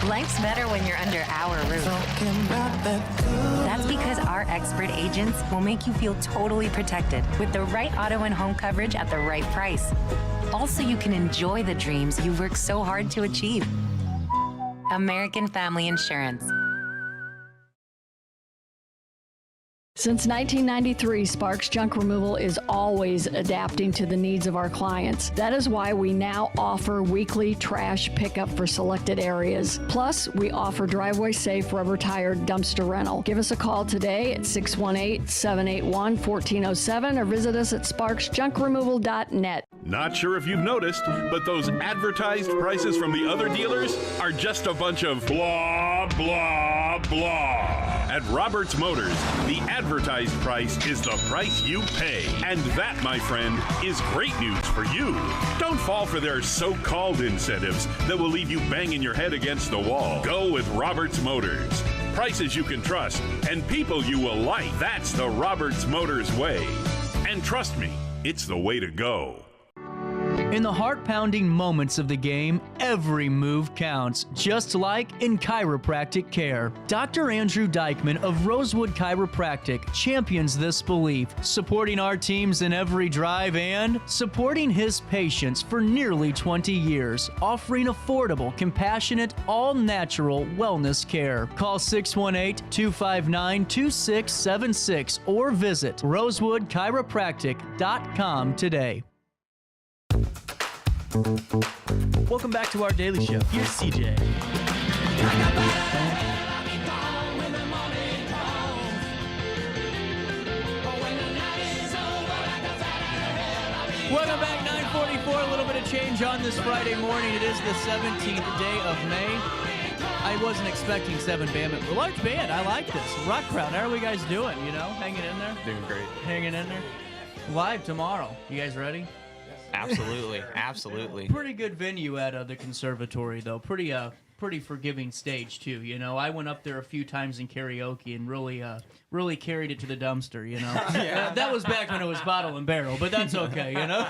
Life's better when you're under our roof. That's because our expert agents will make you feel totally protected with the right auto and home coverage at the right price. Also, you can enjoy the dreams you've worked so hard to achieve. American Family Insurance. Since 1993, Sparks Junk Removal is always adapting to the needs of our clients. That is why we now offer weekly trash pickup for selected areas. Plus, we offer driveway-safe rubber-tired dumpster rental. Give us a call today at 618-781-1407 or visit us at sparksjunkremoval.net. Not sure if you've noticed, but those advertised prices from the other dealers are just a bunch of blah, blah, blah. At Roberts Motors, the advertised price is the price you pay. And that, my friend, is great news for you. Don't fall for their so-called incentives that will leave you banging your head against the wall. Go with Roberts Motors. Prices you can trust and people you will like. That's the Roberts Motors way. And trust me, it's the way to go. In the heart-pounding moments of the game, every move counts, just like in chiropractic care. Dr. Andrew Dykman of Rosewood Chiropractic champions this belief, supporting our teams in every drive and supporting his patients for nearly 20 years, offering affordable, compassionate, all-natural wellness care. Call 618-259-2676 or visit rosewoodchiropractic.com today. Welcome back to our daily show. Here's CJ. Welcome back, 9:44. A little bit of change on this Friday morning. It is the 17th day of May. I wasn't expecting 7 band, a large band. I like this. Rock crowd. How are we guys doing? You know, hanging in there? Doing great. Hanging in there. Live tomorrow. You guys ready? Absolutely, absolutely. Pretty good venue at the Conservatory, though. Pretty forgiving stage too. You know, I went up there a few times in karaoke and really carried it to the dumpster. You know, yeah. That was back when it was bottle and barrel, but that's okay. You know.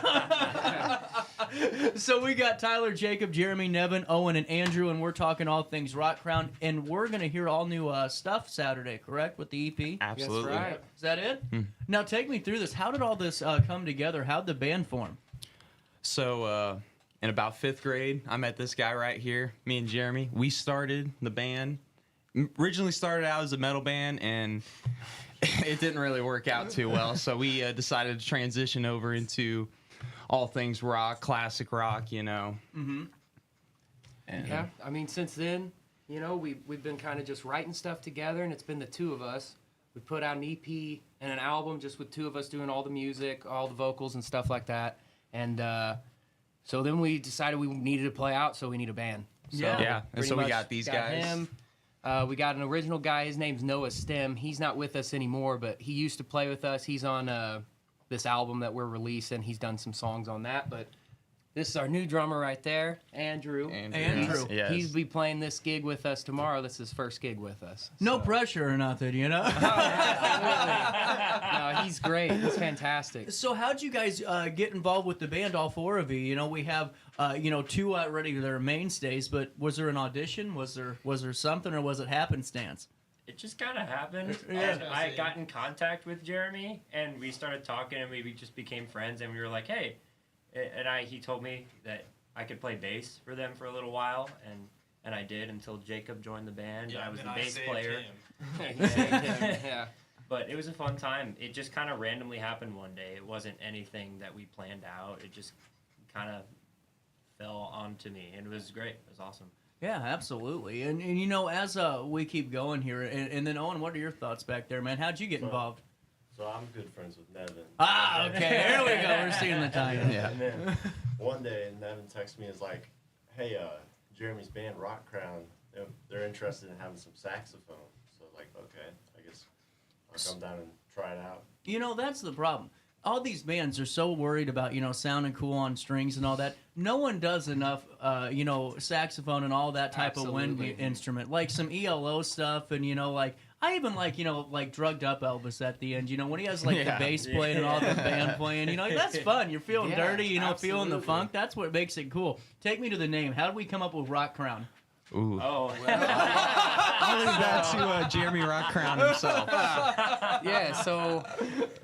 So we got Tyler, Jacob, Jeremy, Nevin, Owen, and Andrew, and we're talking all things Rock Crown, and we're going to hear all new stuff Saturday, correct, with the EP? Absolutely. That's right. Is that it? Now take me through this. How did all this come together? How did the band form? So, in about 5th grade, I met this guy right here, me and Jeremy. We started the band. Originally started out as a metal band, and it didn't really work out too well, so we decided to transition over into all things rock, classic rock, you know. And yeah, I mean, since then, you know, we've been kind of just writing stuff together, and it's been the two of us. We put out an EP and an album just with two of us doing all the music, all the vocals and stuff like that. And so then we decided we needed to play out, so we need a band. So and so we got these guys. Him. We got an original guy. His name's Noah Stem. He's not with us anymore, but he used to play with us. He's on this album that we're releasing. He's done some songs on that, but this is our new drummer right there, Andrew. Andrew. He's be playing this gig with us tomorrow. This is his first gig with us. No pressure or nothing, you know? No, he's great. He's fantastic. So how'd you guys get involved with the band, all four of you? You know, we have, two already that are mainstays, but was there an audition? Was there something, or was it happenstance? It just kind of happened. I got in contact with Jeremy, and we started talking, and we just became friends, and we were like, hey, he told me that I could play bass for them for a little while, and I did until Jacob joined the band. Yeah, I was the I bass saved player. Yeah. But it was a fun time. It just kind of randomly happened one day. It wasn't anything that we planned out. It just kind of fell onto me, and it was great. It was awesome. Yeah, absolutely. And you know, as we keep going here, and then Owen, what are your thoughts back there, man? How'd you get involved? So I'm good friends with Nevin. Ah, okay. There we go. We're seeing the tie-in. Yeah. And then one day, Nevin texted me, is like, hey, Jeremy's band, Rock Crown, they're interested in having some saxophone. So like, okay, I guess I'll come down and try it out. You know, that's the problem. All these bands are so worried about, sounding cool on strings and all that. No one does enough, saxophone and all that type of wind instrument. Like some ELO stuff and, I even like drugged up Elvis at the end. When he has the bass playing and all the band playing, that's fun. You're feeling dirty, feeling the funk. That's what makes it cool. Take me to the name. How did we come up with Rock Crown? Ooh. Oh, I'll leave that to Jeremy Rock Crown himself. Yeah, so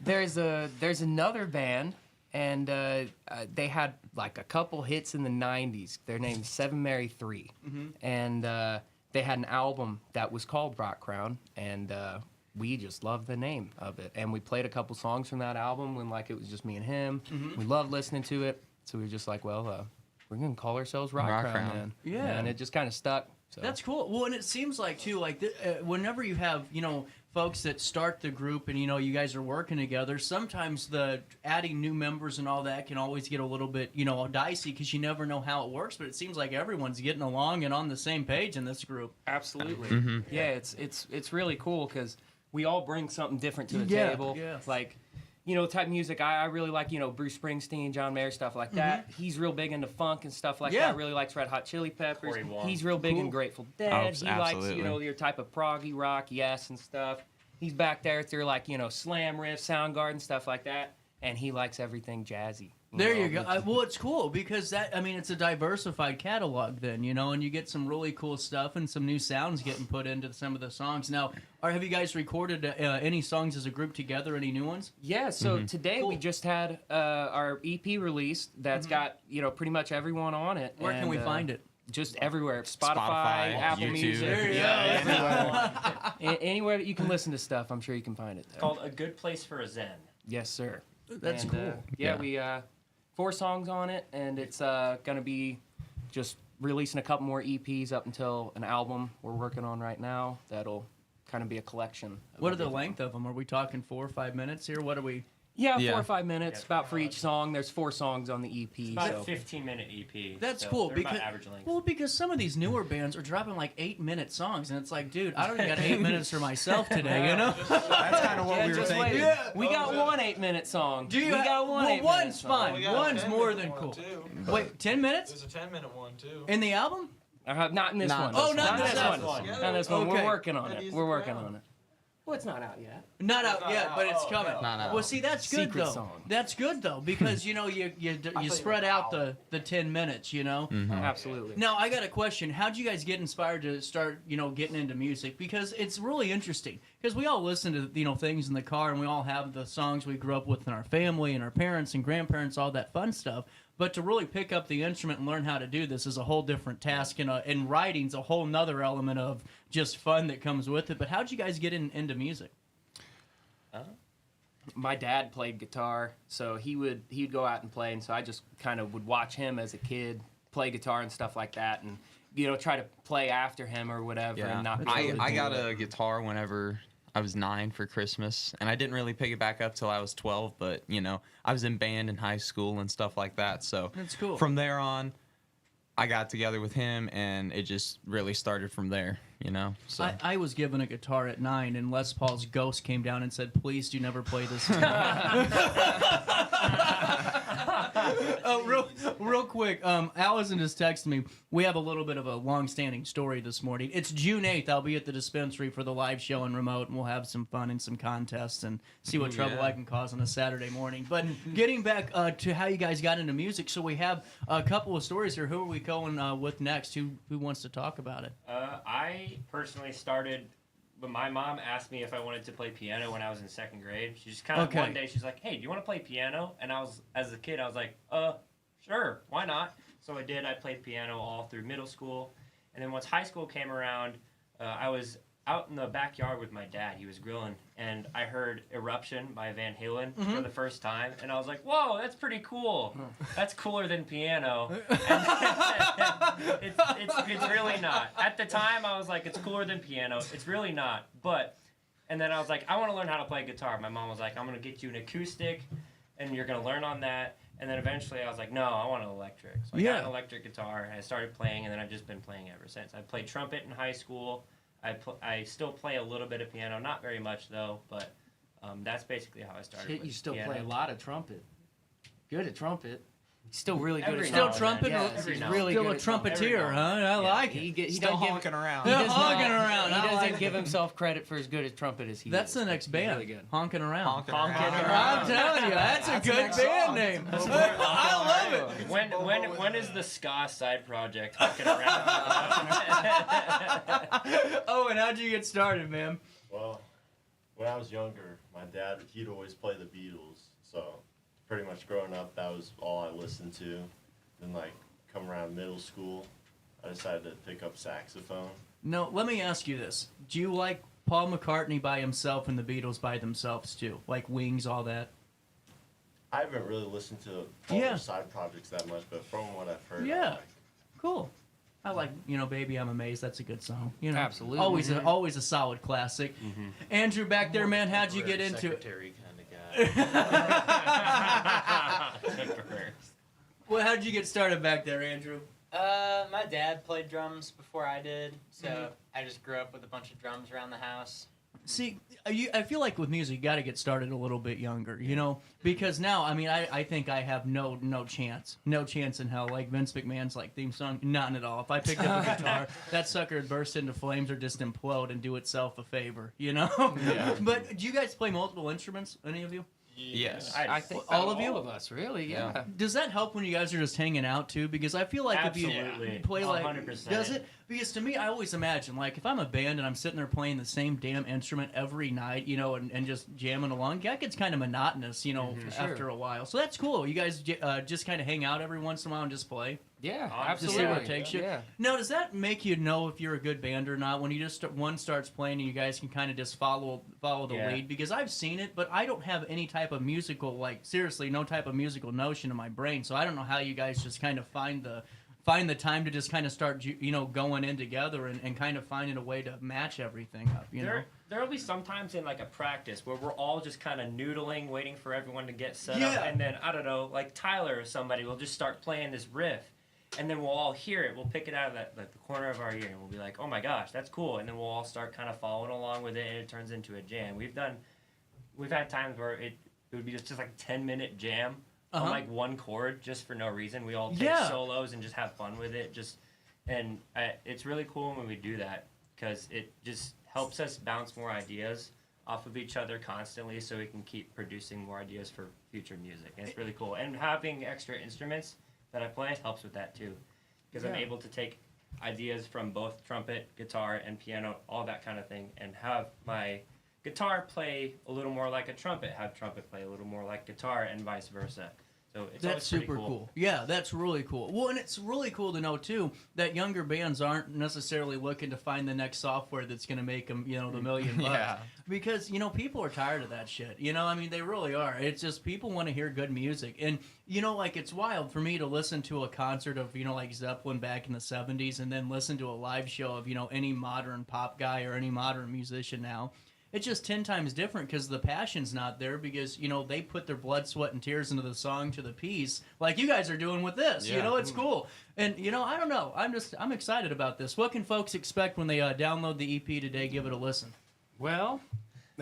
there's another band, and they had like a couple hits in the 90s. Their name's Seven Mary 3. And they had an album that was called Rock Crown, and we just loved the name of it. And we played a couple songs from that album when it was just me and him. We loved listening to it, so we were just like, well, we're going to call ourselves Rock Crown, man. Yeah. And it just kind of stuck. So. That's cool. Well, and it seems like, too, whenever you have, folks that start the group and, you guys are working together, sometimes the adding new members and all that can always get a little bit, dicey because you never know how it works. But it seems like everyone's getting along and on the same page in this group. Absolutely. Yeah, it's really cool because we all bring something different to the table. Yeah. Like, type of music. I really like, Bruce Springsteen, John Mayer, stuff like that. He's real big into funk and stuff like that. Really likes Red Hot Chili Peppers. He's real big in Grateful Dead. He likes, your type of proggy rock, Yes, and stuff. He's back there through slam riff, Soundgarden, stuff like that. And he likes everything jazzy. There you go. Well, it's cool because it's a diversified catalog then, and you get some really cool stuff and some new sounds getting put into some of the songs. Now, have you guys recorded any songs as a group together, any new ones? Yeah, so today we just had our EP released that's got, pretty much everyone on it. Where can we find it? Just everywhere. Spotify, Apple YouTube. Music. Everywhere. Anywhere that you can listen to stuff, I'm sure you can find it. It's called A Good Place for a Zen. Yes, sir. That's cool. We 4 songs on it, and it's going to be just releasing a couple more EPs up until an album we're working on right now that'll kind of be a collection. What are the length of them? Are we talking 4 or 5 minutes here? What are we... Yeah, 4 or 5 minutes, about for each song. There's 4 songs on the EP. It's about a 15-minute EP. That's so cool they're because about average length. Well, because some of these newer bands are dropping 8-minute songs, and it's like, dude, I don't even got 8 minutes for myself today, That's kind of what we were thinking. Yeah. We got one 8-minute song. Do you? We got one. Well, 8-minute one's song. fine. One's more than cool. Wait, 10 minutes? There's a 10-minute one too. In the album? Not in this one. Oh, not in this one. Not in this one. Okay. We're working on it. We're working on it. Well, it's not out yet. Not out yet, but it's coming. Not out. Well, see, that's good Secret though. song. That's good though because you spread out the 10 minutes. Absolutely. Now I got a question. How'd you guys get inspired to start getting into music? Because it's really interesting. Because we all listen to things in the car, and we all have the songs we grew up with in our family and our parents and grandparents, all that fun stuff. But to really pick up the instrument and learn how to do this is a whole different task, and writing's a whole nother element of just fun that comes with it. But how'd you guys get into music? My dad played guitar, so he'd go out and play, and so I just kind of would watch him as a kid play guitar and stuff like that, and try to play after him or whatever. Yeah. And not I got a guitar whenever I was 9 for Christmas, and I didn't really pick it back up till I was 12, but I was in band in high school and stuff like that, so that's cool. From there on, I got together with him, and it just really started from there, so. I was given a guitar at 9, and Les Paul's ghost came down and said, please do never play this again. Real quick, Allison just texted me. We have a little bit of a long-standing story this morning. It's June 8th. I'll be at the dispensary for the live show and remote, and we'll have some fun and some contests and see what trouble I can cause on a Saturday morning. But getting back to how you guys got into music, so we have a couple of stories here. Who are we going with next? Who wants to talk about it? I personally started, but my mom asked me if I wanted to play piano when I was in 2nd grade. She just kind of one day, she's like, hey, do you want to play piano? And as a kid, I was like, sure, why not? So I did. I played piano all through middle school. And then once high school came around, I was out in the backyard with my dad. He was grilling, and I heard Eruption by Van Halen for the first time. And I was like, whoa, that's pretty cool. That's cooler than piano. It's really not. At the time, I was like, it's cooler than piano. It's really not. And then I was like, I want to learn how to play guitar. My mom was like, I'm going to get you an acoustic, and you're going to learn on that. And then eventually I was like, no, I want an electric. So I got an electric guitar, and I started playing, and then I've just been playing ever since. I played trumpet in high school. I still play a little bit of piano, not very much though, but that's basically how I started. Shit, you still piano. play a lot of trumpet. Good at trumpet. He's still really good at Still trumpet. trumpet? Yes, he's really Still good a at trumpet. trumpeter, huh? I like it. He Still doesn't honking around. He doesn't I He like doesn't it. give himself credit for as good at trumpet as he That's is. the next He's band. really good. Honking around. Honking around. I'm telling you, that's a good band name. I love it. When is the ska side project fucking around? Oh, and how'd you get started, man? Well, when I was younger, my dad, he'd always play the Beatles. So pretty much growing up, that was all I listened to. Then, come around middle school, I decided to pick up saxophone. No, let me ask you this. Do you like Paul McCartney by himself and the Beatles by themselves, too? Like Wings, all that? I haven't really listened to all their side projects that much, but from what I've heard, I like. Cool. I like, Baby I'm Amazed. That's a good song. Absolutely. Always a solid classic. Andrew, back there, man, how'd you get into it? Kind of guy. Well, how'd you get started back there, Andrew? My dad played drums before I did, so I just grew up with a bunch of drums around the house. See, I feel like with music, you got to get started a little bit younger, because now, I think I have no chance in hell. Like Vince McMahon's theme song, none at all. If I picked up a guitar, that sucker would burst into flames or just implode and do itself a favor, Yeah. But do you guys play multiple instruments? Any of you? Yes. I think all of you? All of us, really, yeah. Does that help when you guys are just hanging out too? Because I feel like Absolutely. if you play 100%. does it? Because to me, I always imagine if I'm a band and I'm sitting there playing the same damn instrument every night, and just jamming along, that gets kind of monotonous, after a while. So that's cool. You guys just kind of hang out every once in a while and just play. Yeah, Just absolutely. see where it takes you. Yeah. Now, does that make you know if you're a good band or not when you just one starts playing and you guys can kind of just follow the lead? Because I've seen it, but I don't have any type of musical, seriously, no type of musical notion in my brain. So I don't know how you guys just kind of find the time to just kind of start, going in together and kind of finding a way to match everything up, There'll be sometimes in a practice where we're all just kind of noodling, waiting for everyone to get set up, and then I don't know, Tyler or somebody will just start playing this riff, and then we'll all hear it. We'll pick it out of the corner of our ear, and we'll be like, "Oh my gosh, that's cool!" And then we'll all start kind of following along with it, and it turns into a jam. We've had times where it would be just 10-minute jam on one chord just for no reason. We all take solos and just have fun with it. It's really cool when we do that because it just helps us bounce more ideas off of each other constantly so we can keep producing more ideas for future music. And it's really cool. And having extra instruments that I play helps with that too, because I'm able to take ideas from both trumpet, guitar, and piano, all that kind of thing, and have my guitar play a little more like a trumpet, have trumpet play a little more like guitar, and vice versa. So it's That's super cool. Yeah, that's really cool. Well, and it's really cool to know too that younger bands aren't necessarily looking to find the next software that's going to make them, the $1 million bucks. Yeah. Because people are tired of that shit. I mean, they really are. It's just people want to hear good music, and like it's wild for me to listen to a concert of like Zeppelin back in the '70s, and then listen to a live show of any modern pop guy or any modern musician now. It's just 10 times different because the passion's not there because, they put their blood, sweat, and tears into the song to the piece like you guys are doing with this. Yeah. It's cool. And, I don't know. I'm excited about this. What can folks expect when they download the EP today? Give it a listen. Well,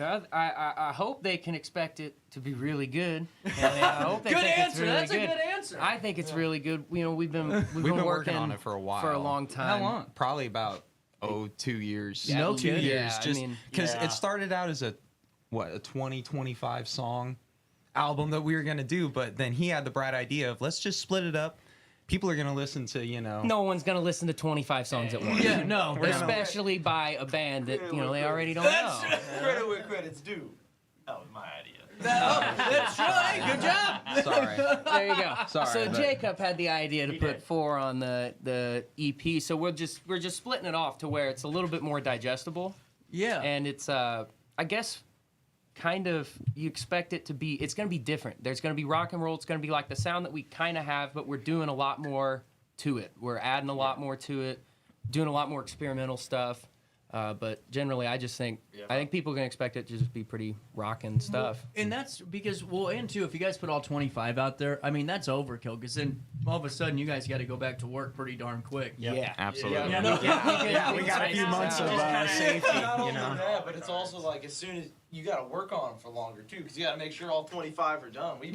I hope they can expect it to be really good. And I hope they Good think answer. It's really That's good. a good answer. I think it's really good. We've been working on it for a while. For a long time. How long? Probably about 2 years. Yeah, No 2 kidding. years. Yeah, Just because yeah. it started out as a 20-25 song album that we were gonna do, but then he had the bright idea of let's just split it up. People are gonna listen to No one's gonna listen to 25 songs at once. Yeah, no. Especially by a band that they already don't know. Credit where credit's due. That was my idea. That's right. Good job. Sorry. There you go. Sorry, So but- Jacob had the idea to put 4 on the EP. So we're just splitting it off to where it's a little bit more digestible. Yeah. And it's I guess kind of you expect it to be. It's going to be different. There's going to be rock and roll. It's going to be like the sound that we kind of have, but we're doing a lot more to it. We're adding a lot more to it, doing a lot more experimental stuff. But generally, I think people can expect it to just be pretty rockin' stuff. And that's because, and too, if you guys put all 25 out there, I mean, that's overkill. Because then all of a sudden, you guys got to go back to work pretty darn quick. Yeah. Absolutely. Yeah, we got a few months of safety, Yeah, but it's also like as soon as you got to work on them for longer too, because you got to make sure all 25 are done. We've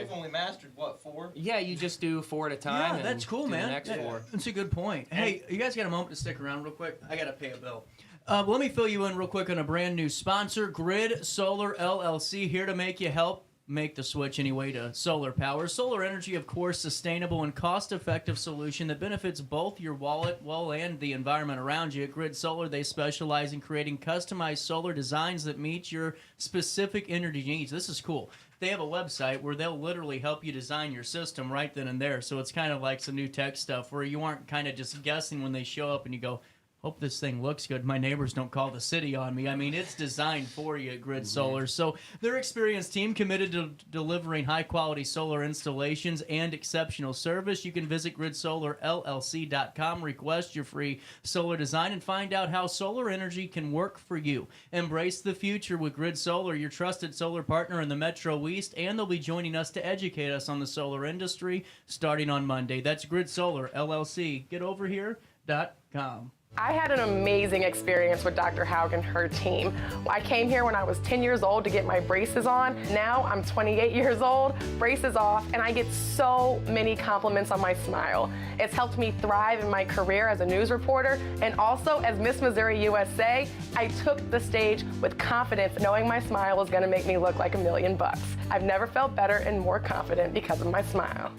only mastered 4? Yeah, you just do 4 at a time. Yeah, that's cool, do man. The next 4. That's a good point. Hey, you guys got a moment to stick around real quick? I got to pay a bill. Let me fill you in real quick on a brand new sponsor, Grid Solar LLC, here to make the switch anyway to solar power. Solar energy, of course, sustainable and cost-effective solution that benefits both your wallet, and the environment around you. At Grid Solar, they specialize in creating customized solar designs that meet your specific energy needs. This is cool. They have a website where they'll literally help you design your system right then and there. So it's kind of like some new tech stuff where you aren't kind of just guessing when they show up and you go, hope this thing looks good. My neighbors don't call the city on me. I mean, it's designed for you at Grid Solar. So their experienced team committed to delivering high-quality solar installations and exceptional service. You can visit gridsolarllc.com, request your free solar design, and find out how solar energy can work for you. Embrace the future with Grid Solar, your trusted solar partner in the Metro East, and they'll be joining us to educate us on the solar industry starting on Monday. That's Grid Solar LLC. GetOverHere.com. I had an amazing experience with Dr. Haug and her team. I came here when I was 10 years old to get my braces on. Now I'm 28 years old, braces off, and I get so many compliments on my smile. It's helped me thrive in my career as a news reporter, and also as Miss Missouri USA, I took the stage with confidence, knowing my smile was gonna make me look like $1 million bucks. I've never felt better and more confident because of my smile.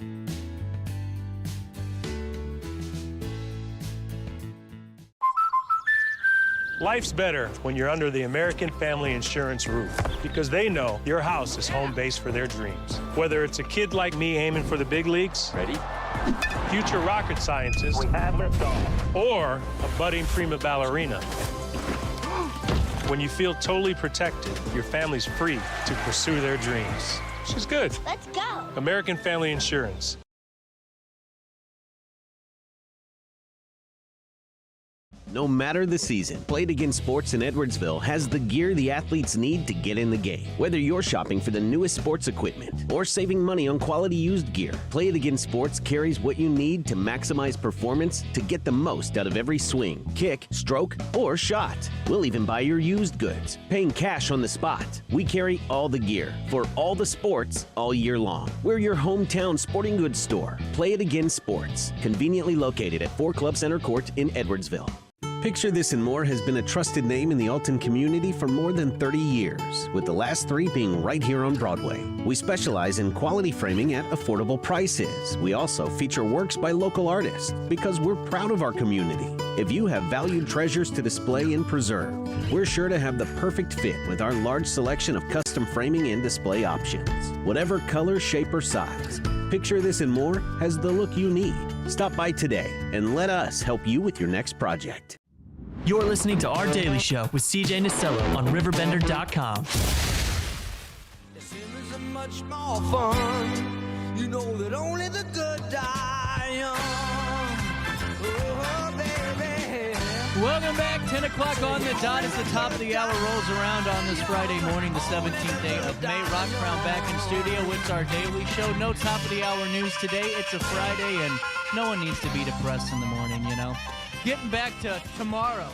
Life's better when you're under the American Family Insurance roof because they know your house is home base for their dreams. Whether it's a kid like me aiming for the big leagues, ready? Future rocket scientist, or a budding prima ballerina. When you feel totally protected, your family's free to pursue their dreams. She's good. Let's go. American Family Insurance. No matter the season, Play It Again Sports in Edwardsville has the gear the athletes need to get in the game. Whether you're shopping for the newest sports equipment or saving money on quality used gear, Play It Again Sports carries what you need to maximize performance to get the most out of every swing, kick, stroke, or shot. We'll even buy your used goods, paying cash on the spot. We carry all the gear for all the sports all year long. We're your hometown sporting goods store. Play It Again Sports, conveniently located at 4 Club Center Court in Edwardsville. Picture This and More has been a trusted name in the Alton community for more than 30 years, with the last 3 being right here on Broadway. We specialize in quality framing at affordable prices. We also feature works by local artists because we're proud of our community. If you have valued treasures to display and preserve, we're sure to have the perfect fit with our large selection of custom framing and display options. Whatever color, shape, or size, Picture This and More has the look you need. Stop by today and let us help you with your next project. You're listening to Our Daily Show with CJ Nasello on RiverBender.com. Much more fun. You know that only the good die young. Oh, baby. Welcome back. 10 o'clock on the dot as the top of the hour rolls around on this Friday morning, the 17th day of May. Rock Crown back in studio. It's Our Daily Show. No top of the hour news today. It's a Friday, and no one needs to be depressed in the morning, you know. Getting back to tomorrow.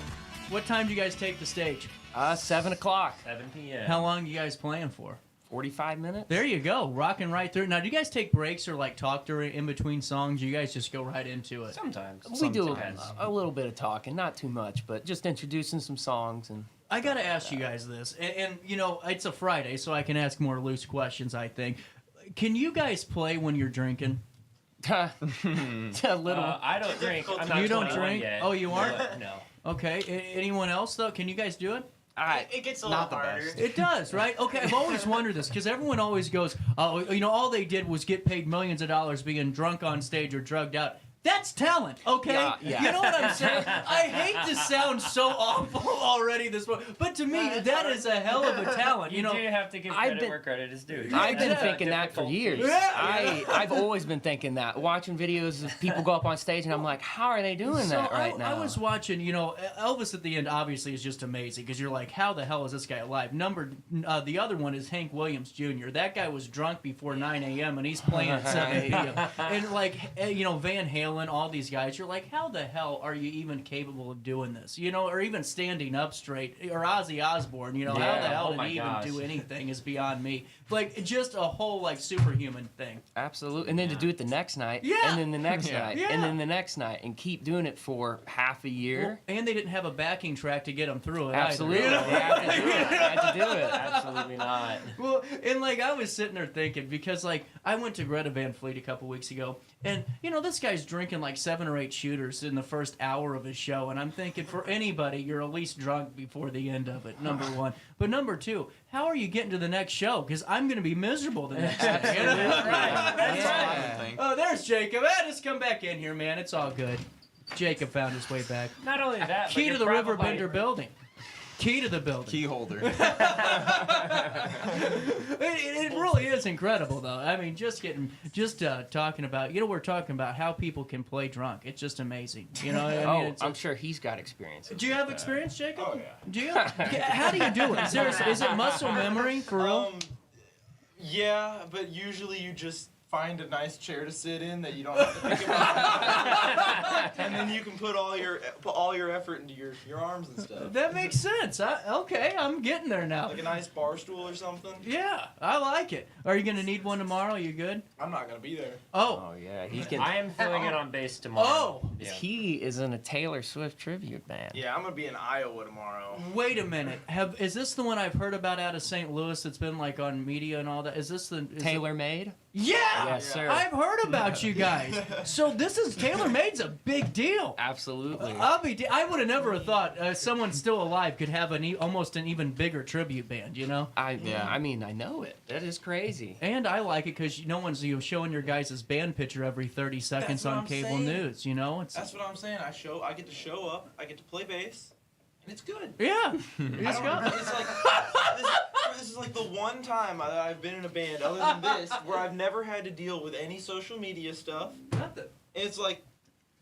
What time do you guys take the stage? 7 o'clock. 7 p.m. How long are you guys playing for? 45 minutes. There you go, rocking right through. Now, do you guys take breaks or like talk during in between songs? You guys just go right into it. Sometimes we do a little bit of talking, not too much, but just introducing some songs. And I gotta ask you guys this, and you know it's a Friday, so I can ask more loose questions. I think. Can you guys play when you're drinking? A little. I don't drink. I'm not You don't drink? Yet. Oh, you aren't? No. Okay. Anyone else though? Can you guys do it? It gets a little harder. It does, right? Okay, I've always wondered this because everyone always goes, "Oh, you know, all they did was get paid millions of dollars being drunk on stage or drugged out." That's talent, okay? Yeah. You know what I'm saying? I hate to sound so awful already this morning, but to me, that is a hell of a talent. You know, do have to give credit where credit is due. I've been thinking that for years. Yeah. I've always been thinking that. Watching videos of people go up on stage, and I'm like, how are they doing that right now? I was watching, you know, Elvis at the end obviously is just amazing because you're like, how the hell is this guy alive? The other one is Hank Williams Jr. That guy was drunk before 9 a.m. and he's playing at 7 p.m. And like, you know, Van Halen, all these guys, you're like, how the hell are you even capable of doing this? You know, or even standing up straight, or Ozzy Osbourne, you know, how the hell did he even do anything is beyond me. Like, just a whole, like, superhuman thing. Absolutely. And then to do it the next night, and then the next night, and then the next night, and keep doing it for half a year. Well, and they didn't have a backing track to get them through it Absolutely. either. They had to do it. Absolutely not. Well, and, like, I was sitting there thinking, because, like, I went to Greta Van Fleet a couple weeks ago, and, you know, this guy's drinking, like, 7 or 8 shooters in the first hour of his show, and I'm thinking, for anybody, you're at least drunk before the end of it, number one. But number two, how are you getting to the next show? Because I'm going to be miserable the next day. You know? That's right. Oh, there's Jacob. Just come back in here, man. It's all good. Jacob found his way back. Not only that, Key to the Riverbender building. Key to the building. Key holder. It really is incredible, though. I mean, just talking about, you know, we're talking about how people can play drunk. It's just amazing. You know, I mean, I'm sure he's got experience. Do you have experience, Jacob? Oh, yeah. Do you? How do you do it? Seriously, is it muscle memory for real? Yeah, but usually you just find a nice chair to sit in that you don't have to think about, and then you can put all your effort into your arms and stuff. That makes sense. Okay, I'm getting there now. Like a nice bar stool or something. Yeah, I like it. Are you gonna need one tomorrow? You good? I'm not gonna be there. Oh yeah, I am filling in on bass tomorrow. Oh, yeah. He is in a Taylor Swift tribute band. Yeah, I'm gonna be in Iowa tomorrow. Wait a minute. Is this the one I've heard about out of St. Louis that's been like on media and all that? Is this the Taylor Made? Yeah! Yes, sir. I've heard about you guys. So this is Taylor Made's a big deal. Absolutely. I would have never thought someone still alive could have almost an even bigger tribute band, you know? I mean, I know it. That is crazy. And I like it because no one's showing your guys' band picture every 30 seconds on cable news, you know? That's what I'm saying. I get to show up, I get to play bass, and it's good. Yeah. This is like the one time that I've been in a band, other than this, where I've never had to deal with any social media stuff. Nothing. And it's like,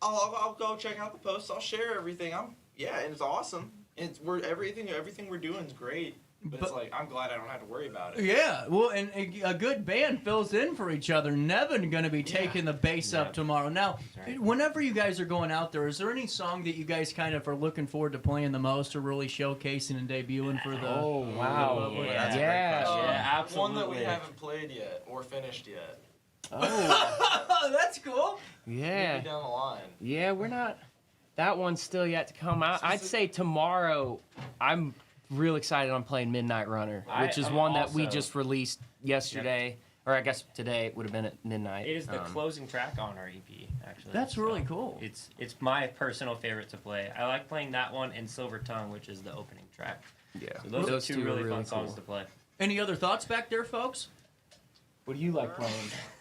I'll go check out the posts, I'll share everything. And it's awesome. Everything we're doing is great. But it's like, I'm glad I don't have to worry about it. Yeah, well, and a good band fills in for each other. Nevin going to be taking the bass up tomorrow. Now, whenever you guys are going out there, is there any song that you guys kind of are looking forward to playing the most or really showcasing and debuting for the... Oh, wow. Yeah, absolutely. One that we haven't played yet or finished yet. Oh. That's cool. Yeah. Maybe down the line. Yeah, we're not... That one's still yet to come out. I'd say tomorrow. I'm real excited on playing Midnight Runner, which is one that we just released yesterday, or I guess today it would have been at midnight. It is the closing track on our EP, actually. That's really cool. It's my personal favorite to play. I like playing that one and Silver Tongue, which is the opening track. Yeah, so those are two really fun songs to play. Any other thoughts back there, folks? What do you like playing?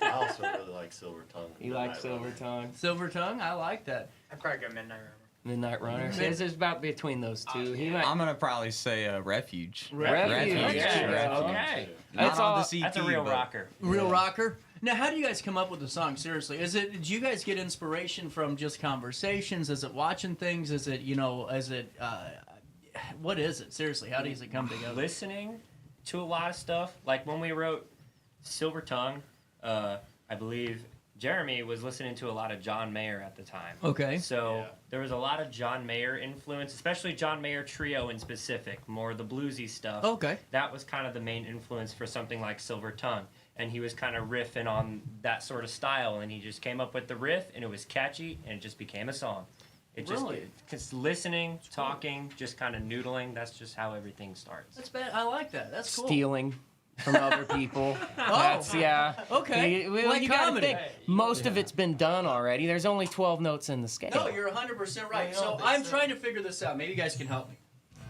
I also really like Silver Tongue. You like Silver Tongue? Silver Tongue? I like that. I'd probably go Midnight Runner. Midnight Runner. It's about between those two. I'm gonna probably say Refuge. Refuge. Okay. That's all. That's a real rocker. Real rocker. Now, how do you guys come up with the song? Seriously, do you guys get inspiration from just conversations? Is it watching things? Is it what is it? Seriously, how does it come together? Listening to a lot of stuff. Like when we wrote Silver Tongue, I believe Jeremy was listening to a lot of John Mayer at the time. Okay. So there was a lot of John Mayer influence, especially John Mayer Trio in specific, more the bluesy stuff. Okay. That was kind of the main influence for something like Silver Tongue. And he was kind of riffing on that sort of style, and he just came up with the riff, and it was catchy, and it just became a song. Because listening, talking, just kind of noodling, that's just how everything starts. That's bad. I like that. That's cool. Stealing from other people. That's, Okay. Well, you gotta think, most of it's been done already. There's only 12 notes in the scale. No, you're 100% right. So I'm trying to figure this out. Maybe you guys can help me.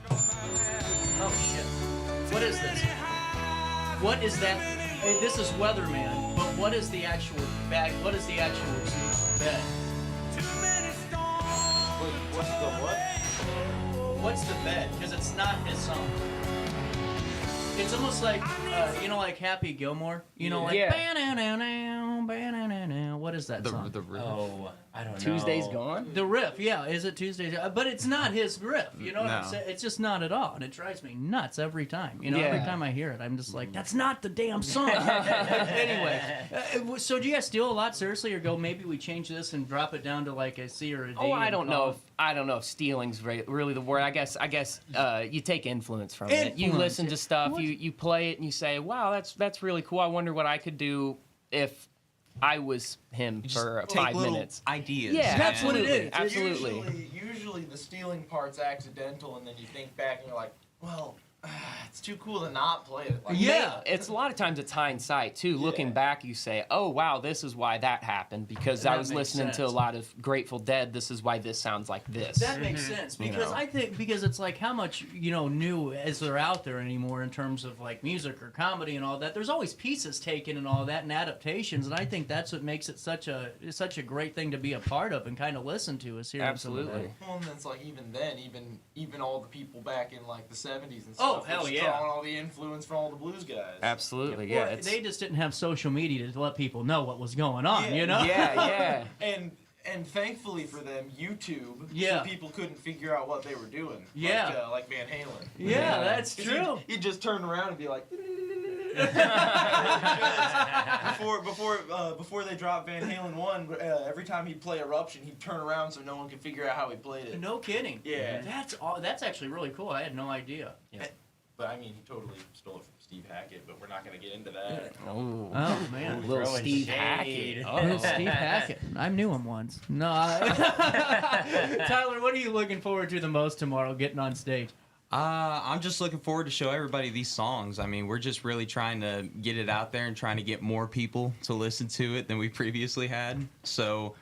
Oh, shit. What is this? What is that? Hey, this is Weatherman, but what is the actual bag? What is the actual bed? What's the what? What's the bed? Because it's not his song. It's almost like, like Happy Gilmore. What is that song? The riff. Oh, I don't know. Tuesday's Gone? The riff, yeah. Is it Tuesday's? But it's not his riff. You know what I'm saying? It's just not at all. And it drives me nuts every time. Every time I hear it, I'm just like, that's not the damn song. Anyway, so do you guys steal a lot, seriously? Or go, maybe we change this and drop it down to like a C or a D? Oh, I don't know if stealing's really the word. I guess you take influence from it. You listen to stuff, you play it, and you say, wow, that's really cool. I wonder what I could do if I was him for 5 minutes. Ideas. Yeah, that's what it is. Absolutely. Usually the stealing part's accidental, and then you think back and you're like, well, it's too cool to not play it. Like, It's a lot of times it's hindsight too. Looking back, you say, "Oh wow, this is why that happened because I was listening to a lot of Grateful Dead. This is why this sounds like this." That makes sense because I think it's like how much new is there out there anymore in terms of like music or comedy and all that. There's always pieces taken and all that and adaptations, and I think that's what makes it such a great thing to be a part of and kind of listen to. Is hearing Absolutely. Well, and it's like even all the people back in like the 70s and Oh, stuff. hell yeah. Drawing all the influence from all the blues guys. Absolutely, Well, they just didn't have social media to let people know what was going on, Yeah. And thankfully for them, YouTube, Yeah. so people couldn't figure out what they were doing. Yeah. Like Van Halen. Yeah, that's 'Cause true. He'd just turn around and be like... Before they dropped Van Halen 1, every time he'd play Eruption, he'd turn around so no one could figure out how he played it. No kidding. Yeah. That's actually really cool. I had no idea. Yeah. But I mean, he totally stole it from Steve Hackett, but we're not going to get into that. Oh man. Little Steve Hackett. Little Steve Hackett. I knew him once. No. Tyler, what are you looking forward to the most tomorrow getting on stage? I'm just looking forward to show everybody these songs. I mean, we're just really trying to get it out there and trying to get more people to listen to it than we previously had. So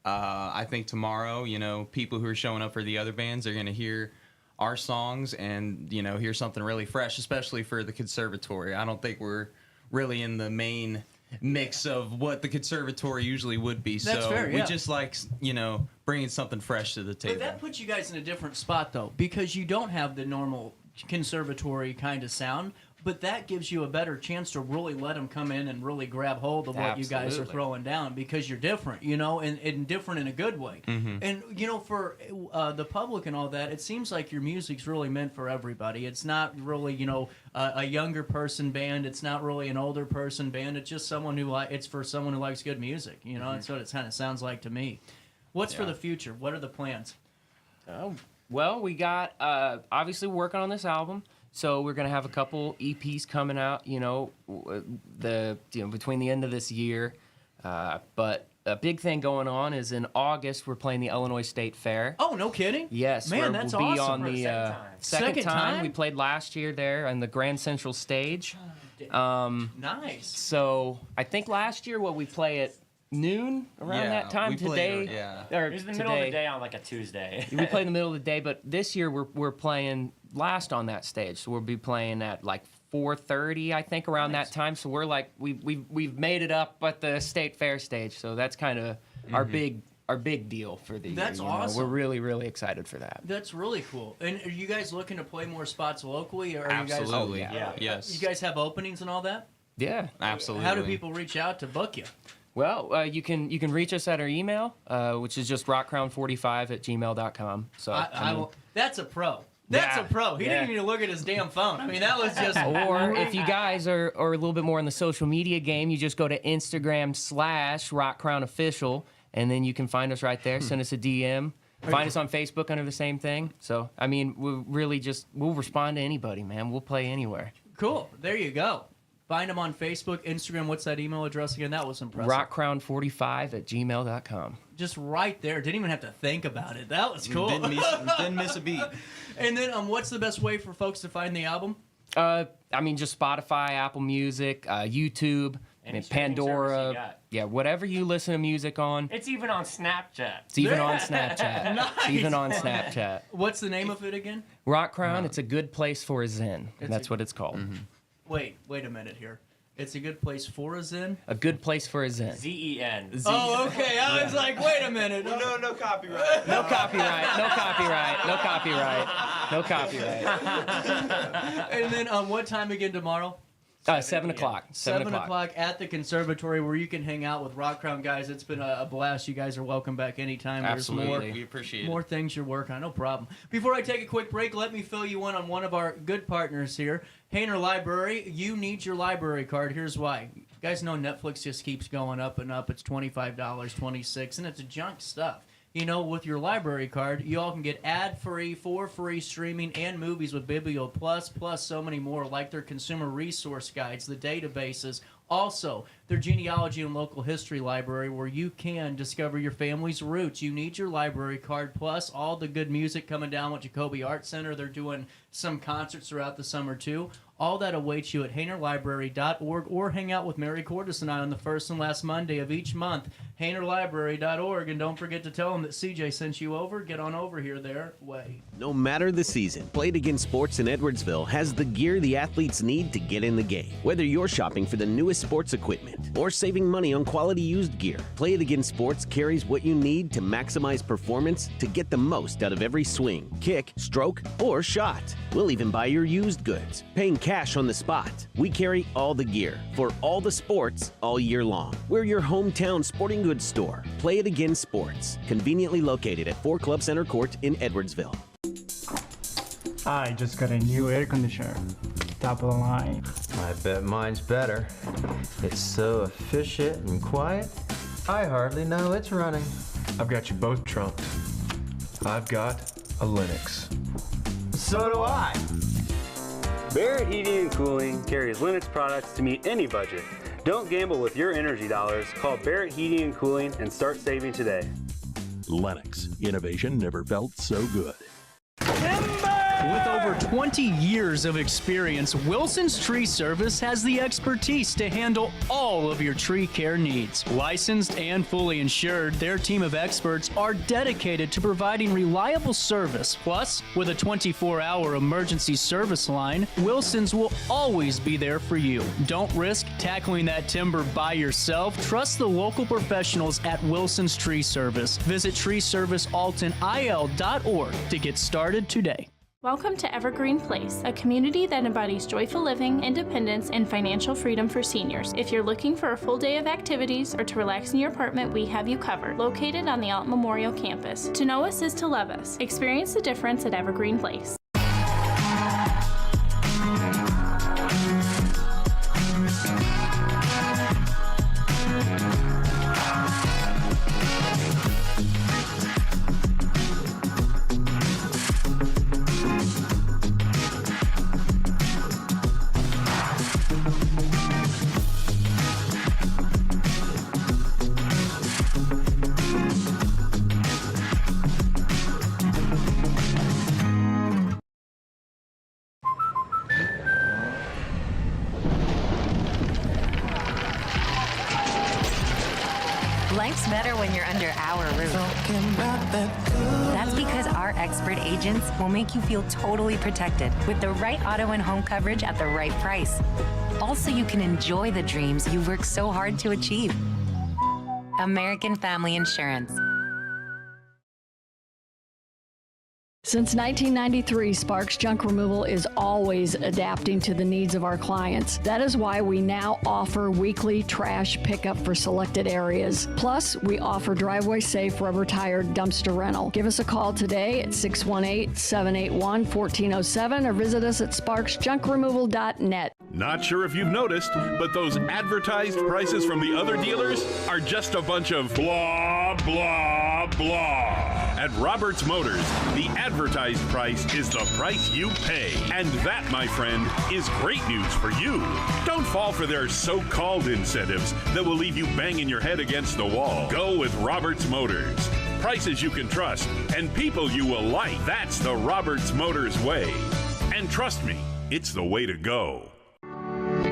I think tomorrow, people who are showing up for the other bands are going to hear our songs and, hear something really fresh, especially for the Conservatory. I don't think we're really in the main mix of what the Conservatory usually would be. That's so fair, we just like, bringing something fresh to the table. But that puts you guys in a different spot, though, because you don't have the normal Conservatory kind of sound, but that gives you a better chance to really let them come in and really grab hold of what you guys are throwing down because you're different, and different in a good way. Mm-hmm. And, for the public and all that, it seems like your music's really meant for everybody. It's not really, a younger person band. It's not really an older person band. It's just it's for someone who likes good music, That's what it kind of sounds like to me. What's for the future? What are the plans? Well, we got obviously working on this album. So we're gonna have a couple EPs coming out, between the end of this year. But a big thing going on is in August we're playing the Illinois State Fair. Oh, no kidding? Yes, Man, where that's we'll be awesome. on the second time. We played last year there on the Grand Central Stage. Nice. So I think last year we play at noon around that time. We today, played, or It was in the middle of the day on like a Tuesday. we play in the middle of the day, but this year we're playing last on that stage. So we'll be playing at like 4:30, I think, around that time. So we're like we've made it up at the State Fair stage. So that's kind of our big deal for the year. That's awesome. We're really excited for that. That's really cool. And are you guys looking to play more spots locally? Or Absolutely. You guys, Yes. You guys have openings and all that? Yeah, absolutely. How do people reach out to book you? Well, you can reach us at our email, which is just rockcrown45@gmail.com. So that's a pro. That's a pro. He didn't even look at his damn phone. I mean, that was just. Or if you guys are a little bit more in the social media game, you just go to Instagram/RockCrownOfficial, and then you can find us right there. Send us a DM. Find us on Facebook under the same thing. So, I mean, we'll respond to anybody, man. We'll play anywhere. Cool. There you go. Find them on Facebook, Instagram. What's that email address again? That was impressive. rockcrown45@gmail.com. Just right there. Didn't even have to think about it. That was cool. Didn't miss a beat. And then, what's the best way for folks to find the album? I mean, just Spotify, Apple Music, YouTube, Pandora. Yeah, whatever you listen to music on. It's even on Snapchat. It's even on Snapchat. Nice. It's even on Snapchat. What's the name of it again? Rock Crown. It's a good place for a zen. That's what it's called. Wait a minute here. It's a good place for a zen? A good place for a zen. ZEN. Oh, okay. I was like, wait a minute. No copyright. No copyright. No copyright. No copyright. No copyright. And then what time again tomorrow? 7 o'clock. 7 o'clock at the Conservatory, where you can hang out with Rock Crown guys. It's been a blast. You guys are welcome back anytime. Absolutely. We appreciate it. More things you're working on. No problem. Before I take a quick break, let me fill you in on one of our good partners here, Hainer Library. You need your library card. Here's why. You guys know Netflix just keeps going up and up. It's $25, $26, and it's junk stuff. You know, with your library card, you all can get ad-free, for free streaming and movies with Biblio Plus so many more, like their consumer resource guides, the databases, also their genealogy and local history library, where you can discover your family's roots. You need your library card, plus all the good music coming down with Jacoby Art Center. They're doing some concerts throughout the summer, too. All that awaits you at HainerLibrary.org, or hang out with Mary Cordes and I on the first and last Monday of each month. HainerLibrary.org, and don't forget to tell them that CJ sent you over. Get on over here their way. No matter the season, Played Again Sports in Edwardsville has the gear the athletes need to get in the game. Whether you're shopping for the newest sports equipment or saving money on quality used gear, Played Again Sports carries what you need to maximize performance to get the most out of every swing, kick, stroke, or shot. We'll even buy your used goods, paying cash on the spot. We carry all the gear for all the sports all year long. We're your hometown sporting goods store. Play It Again Sports, conveniently located at 4 Club Center Court in Edwardsville. I just got a new air conditioner. Top of the line. I bet mine's better. It's so efficient and quiet, I hardly know it's running. I've got you both trumped. I've got a Linux. So do I. Barrett Heating and Cooling carries Linux products to meet any budget. Don't gamble with your energy dollars. Call Barrett Heating and Cooling and start saving today. Lennox. Innovation never felt so good. With over 20 years of experience, Wilson's Tree Service has the expertise to handle all of your tree care needs. Licensed and fully insured, their team of experts are dedicated to providing reliable service. Plus, with a 24-hour emergency service line, Wilson's will always be there for you. Don't risk tackling that timber by yourself. Trust the local professionals at Wilson's Tree Service. Visit treeservicealtonil.org to get started today. Welcome to Evergreen Place, a community that embodies joyful living, independence, and financial freedom for seniors. If you're looking for a full day of activities or to relax in your apartment, we have you covered. Located on the Alton Memorial Campus. To know us is to love us. Experience the difference at Evergreen Place. Life's better when you're under our roof. That's because our expert agents will make you feel totally protected with the right auto and home coverage at the right price. Also, you can enjoy the dreams you worked so hard to achieve. American Family Insurance. Since 1993, Sparks Junk Removal is always adapting to the needs of our clients. That is why we now offer weekly trash pickup for selected areas. Plus, we offer driveway-safe rubber-tired dumpster rental. Give us a call today at 618-781-1407 or visit us at sparksjunkremoval.net. Not sure if you've noticed, but those advertised prices from the other dealers are just a bunch of blah, blah, blah. At Roberts Motors, the advertised price is the price you pay. And that, my friend, is great news for you. Don't fall for their so-called incentives that will leave you banging your head against the wall. Go with Roberts Motors. Prices you can trust and people you will like. That's the Roberts Motors way. And trust me, it's the way to go.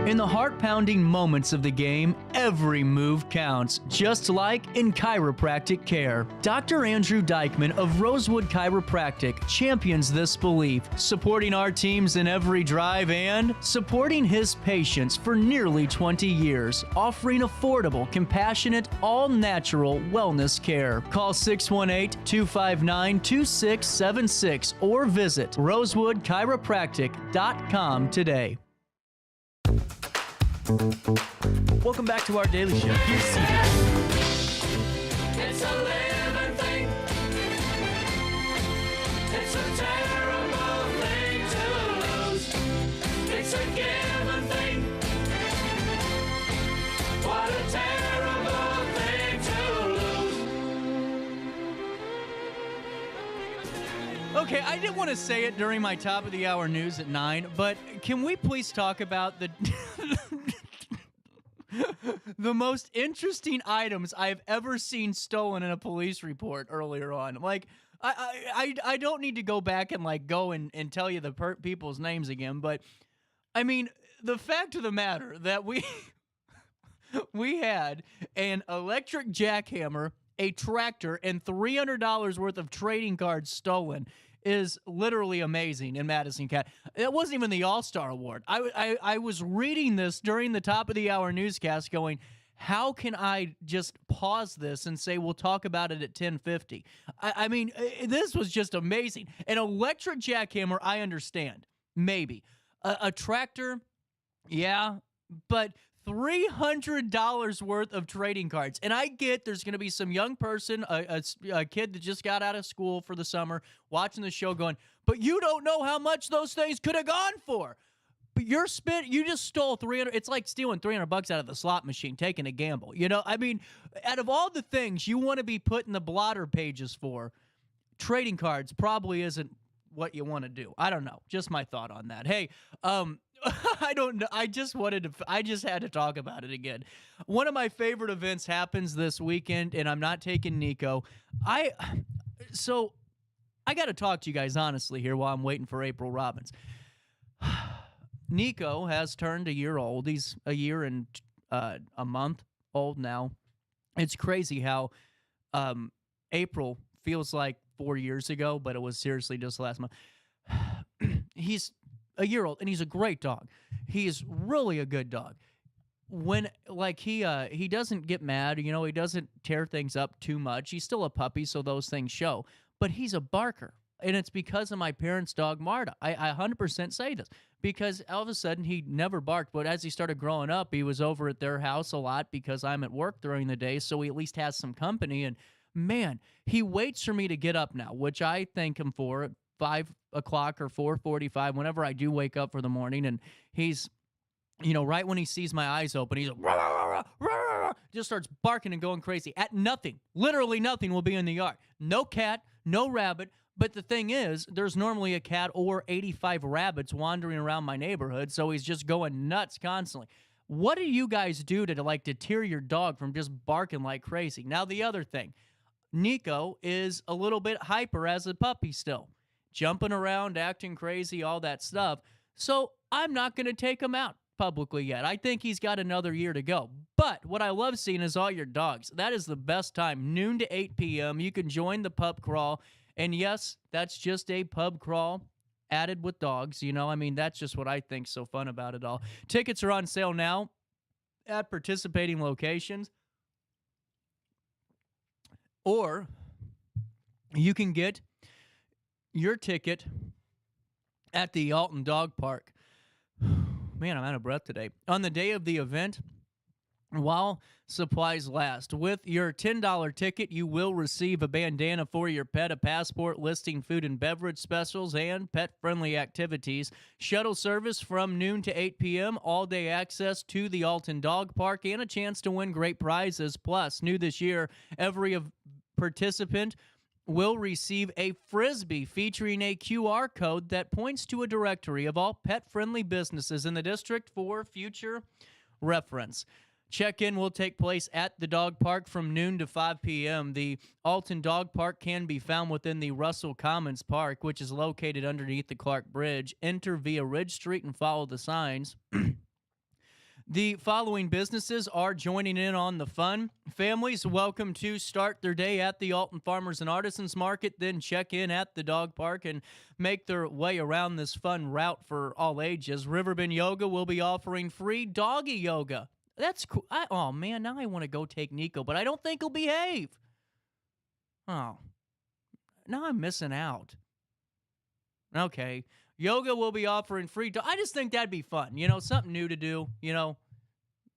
In the heart-pounding moments of the game, every move counts, just like in chiropractic care. Dr. Andrew Dykman of Rosewood Chiropractic champions this belief, supporting our teams in every drive and supporting his patients for nearly 20 years, offering affordable, compassionate, all-natural wellness care. Call 618-259-2676 or visit rosewoodchiropractic.com today. Welcome back to our daily show. Here's CJ. It's a living thing. It's a terrible thing to lose. It's a given thing. What a terrible thing to lose. Okay, I didn't want to say it during my top of the hour news at 9, but can we please talk about the the most interesting items I've ever seen stolen in a police report earlier on? Like, I don't need to go back and like go and tell you the people's names again, but I mean, the fact of the matter that we had an electric jackhammer, a tractor, and $300 worth of trading cards stolen is literally amazing in Madison County. It wasn't even the All-Star Award. I was reading this during the top of the hour newscast going, how can I just pause this and say we'll talk about it at 10:50? I mean, this was just amazing. An electric jackhammer, I understand. Maybe. A tractor, yeah, but $300 worth of trading cards. And I get there's going to be some young person, a kid that just got out of school for the summer, watching the show going, but you don't know how much those things could have gone for. But you just stole 300. It's like stealing $300 out of the slot machine, taking a gamble. You know, I mean, out of all the things you want to be put in the blotter pages for, trading cards probably isn't what you want to do. I don't know. Just my thought on that. Hey, I don't know. I just had to talk about it again. One of my favorite events happens this weekend, and I'm not taking Nico. So I got to talk to you guys honestly here while I'm waiting for April Robbins. Nico has turned a year old. He's a year and a month old now. It's crazy how April feels like 4 years ago, but it was seriously just last month. He's a year old, and he's a great dog. He is really a good dog. When he doesn't get mad, you know, he doesn't tear things up too much. He's still a puppy, so those things show. But he's a barker, and it's because of my parents' dog Marta. I 100% say this because all of a sudden he never barked, but as he started growing up, he was over at their house a lot because I'm at work during the day, so he at least has some company. And man, he waits for me to get up now, which I thank him for. 5 o'clock or 4:45, whenever I do wake up for the morning, and he's, you know, right when he sees my eyes open, he's like, rah, rah, rah, rah, rah, just starts barking and going crazy at nothing. Literally nothing will be in the yard. No cat, no rabbit. But the thing is, there's normally a cat or 85 rabbits wandering around my neighborhood, so he's just going nuts constantly. What do you guys do to like deter your dog from just barking like crazy? Now, the other thing, Nico is a little bit hyper as a puppy still. Jumping around, acting crazy, all that stuff. So I'm not going to take him out. publicly yet. I think he's got another year to go. But what I love seeing is all your dogs. That is the best time, noon to 8 p.m. You can join the pub crawl. And yes, that's just a pub crawl added with dogs. You know, I mean, that's just what I think's so fun about it all. Tickets are on sale now at participating locations. Or you can get your ticket at the Alton Dog Park. Man, I'm out of breath today. On the day of the event, while supplies last. With your $10 ticket, you will receive a bandana for your pet, a passport listing food and beverage specials, and pet-friendly activities. Shuttle service from noon to 8 p.m., all-day access to the Alton Dog Park, and a chance to win great prizes. Plus, new this year, every participant will receive a Frisbee featuring a QR code that points to a directory of all pet-friendly businesses in the district for future reference. Check-in will take place at the dog park from noon to 5 p.m. The Alton Dog Park can be found within the Russell Commons Park, which is located underneath the Clark Bridge. Enter via Ridge Street and follow the signs. The following businesses are joining in on the fun. Families welcome to start their day at the Alton Farmers and Artisans Market, then check in at the dog park and make their way around this fun route for all ages. Riverbend Yoga will be offering free doggy yoga. That's cool. Oh, man, now I want to go take Nico, but I don't think he'll behave. Oh, now I'm missing out. Okay. Yoga will be offering free. I just think that'd be fun. You know, something new to do. You know,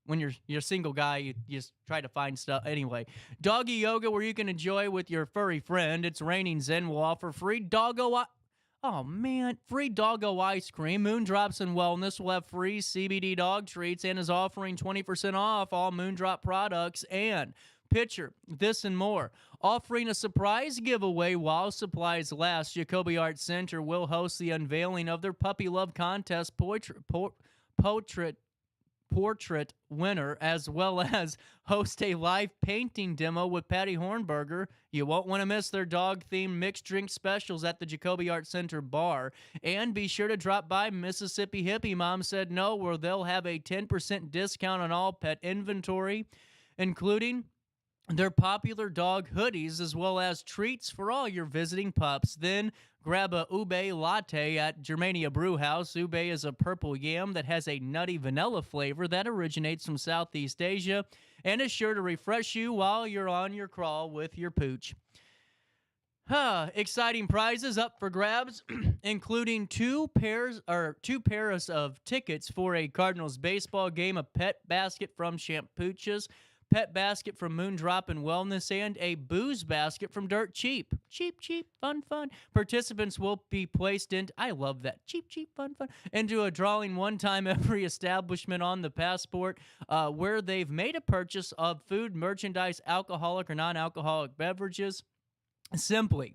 when you're a single guy, you just try to find stuff. Anyway, doggy yoga where you can enjoy with your furry friend. It's Raining Zen will offer free doggo. Oh, man. Free doggo ice cream. Moondrops and Wellness will have free CBD dog treats and is offering 20% off all Moondrop products. And picture this and more. Offering a surprise giveaway while supplies last, Jacoby Art Center will host the unveiling of their Puppy Love Contest portrait winner, as well as host a live painting demo with Patty Hornberger. You won't want to miss their dog-themed mixed drink specials at the Jacoby Art Center bar. And be sure to drop by Mississippi Hippie Mom Said No, where they'll have a 10% discount on all pet inventory, including their popular dog hoodies, as well as treats for all your visiting pups. Then grab a ube latte at Germania Brewhouse. Ube is a purple yam that has a nutty vanilla flavor that originates from Southeast Asia and is sure to refresh you while you're on your crawl with your pooch. Exciting prizes up for grabs, including two pairs of tickets for a Cardinals baseball game, a pet basket from Shampooches, pet basket from Moondrop and Wellness, and a booze basket from Dirt Cheap. Cheap, cheap, fun, fun. Participants will be placed in, I love that, cheap, cheap, fun, fun, into a drawing one time every establishment on the passport where they've made a purchase of food, merchandise, alcoholic or non-alcoholic beverages. Simply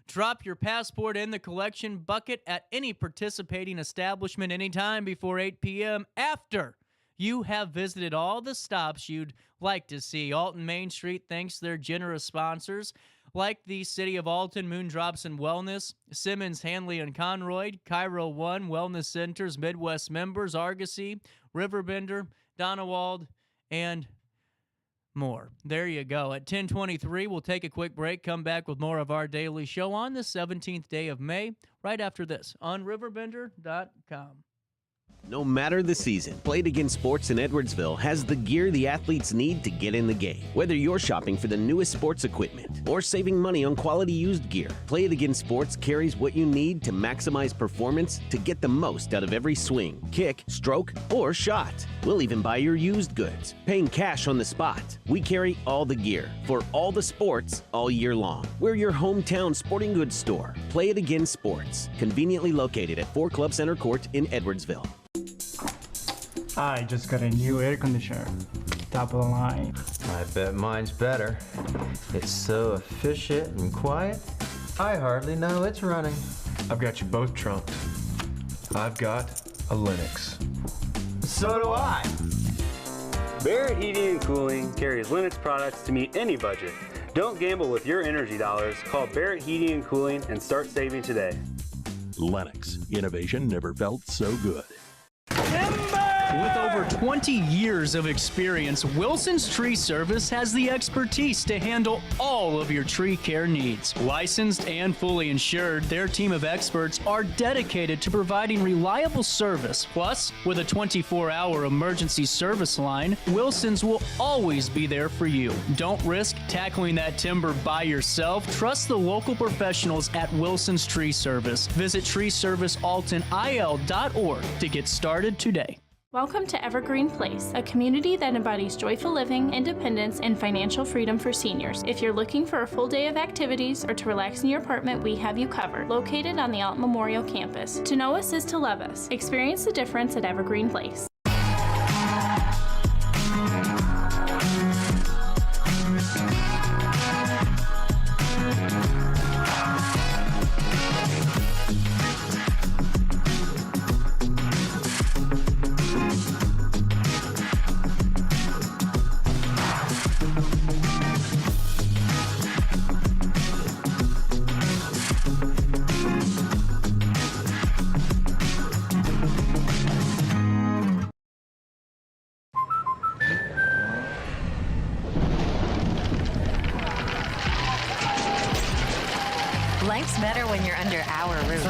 drop your passport in the collection bucket at any participating establishment anytime before 8 p.m. after you have visited all the stops you'd like to see. Alton Main Street thanks their generous sponsors like the City of Alton, Moondrops and Wellness, Simmons, Hanley and Conroy, Cairo One, Wellness Centers, Midwest Members, Argosy, Riverbender, Donewald, and more. There you go. At 10:23, we'll take a quick break, come back with more of our daily show on the 17th day of May, right after this on RiverBender.com. No matter the season, Play It Again Sports in Edwardsville has the gear the athletes need to get in the game. Whether you're shopping for the newest sports equipment or saving money on quality used gear, Play It Again Sports carries what you need to maximize performance to get the most out of every swing, kick, stroke, or shot. We'll even buy your used goods, paying cash on the spot. We carry all the gear for all the sports all year long. We're your hometown sporting goods store. Play It Again Sports, conveniently located at 4 Club Center Court in Edwardsville. I just got a new air conditioner. Top of the line. I bet mine's better. It's so efficient and quiet, I hardly know it's running. I've got you both trumped. I've got a Linux. So do I. Barrett Heating and Cooling carries Linux products to meet any budget. Don't gamble with your energy dollars. Call Barrett Heating and Cooling and start saving today. Lennox. Innovation never felt so good. Timber! With over 20 years of experience, Wilson's Tree Service has the expertise to handle all of your tree care needs. Licensed and fully insured, their team of experts are dedicated to providing reliable service. Plus, with a 24-hour emergency service line, Wilson's will always be there for you. Don't risk tackling that timber by yourself. Trust the local professionals at Wilson's Tree Service. Visit treeservicealtonil.org to get started today. Welcome to Evergreen Place, a community that embodies joyful living, independence, and financial freedom for seniors. If you're looking for a full day of activities or to relax in your apartment, we have you covered. Located on the Alton Memorial Campus. To know us is to love us. Experience the difference at Evergreen Place. Life's better when you're under our roof.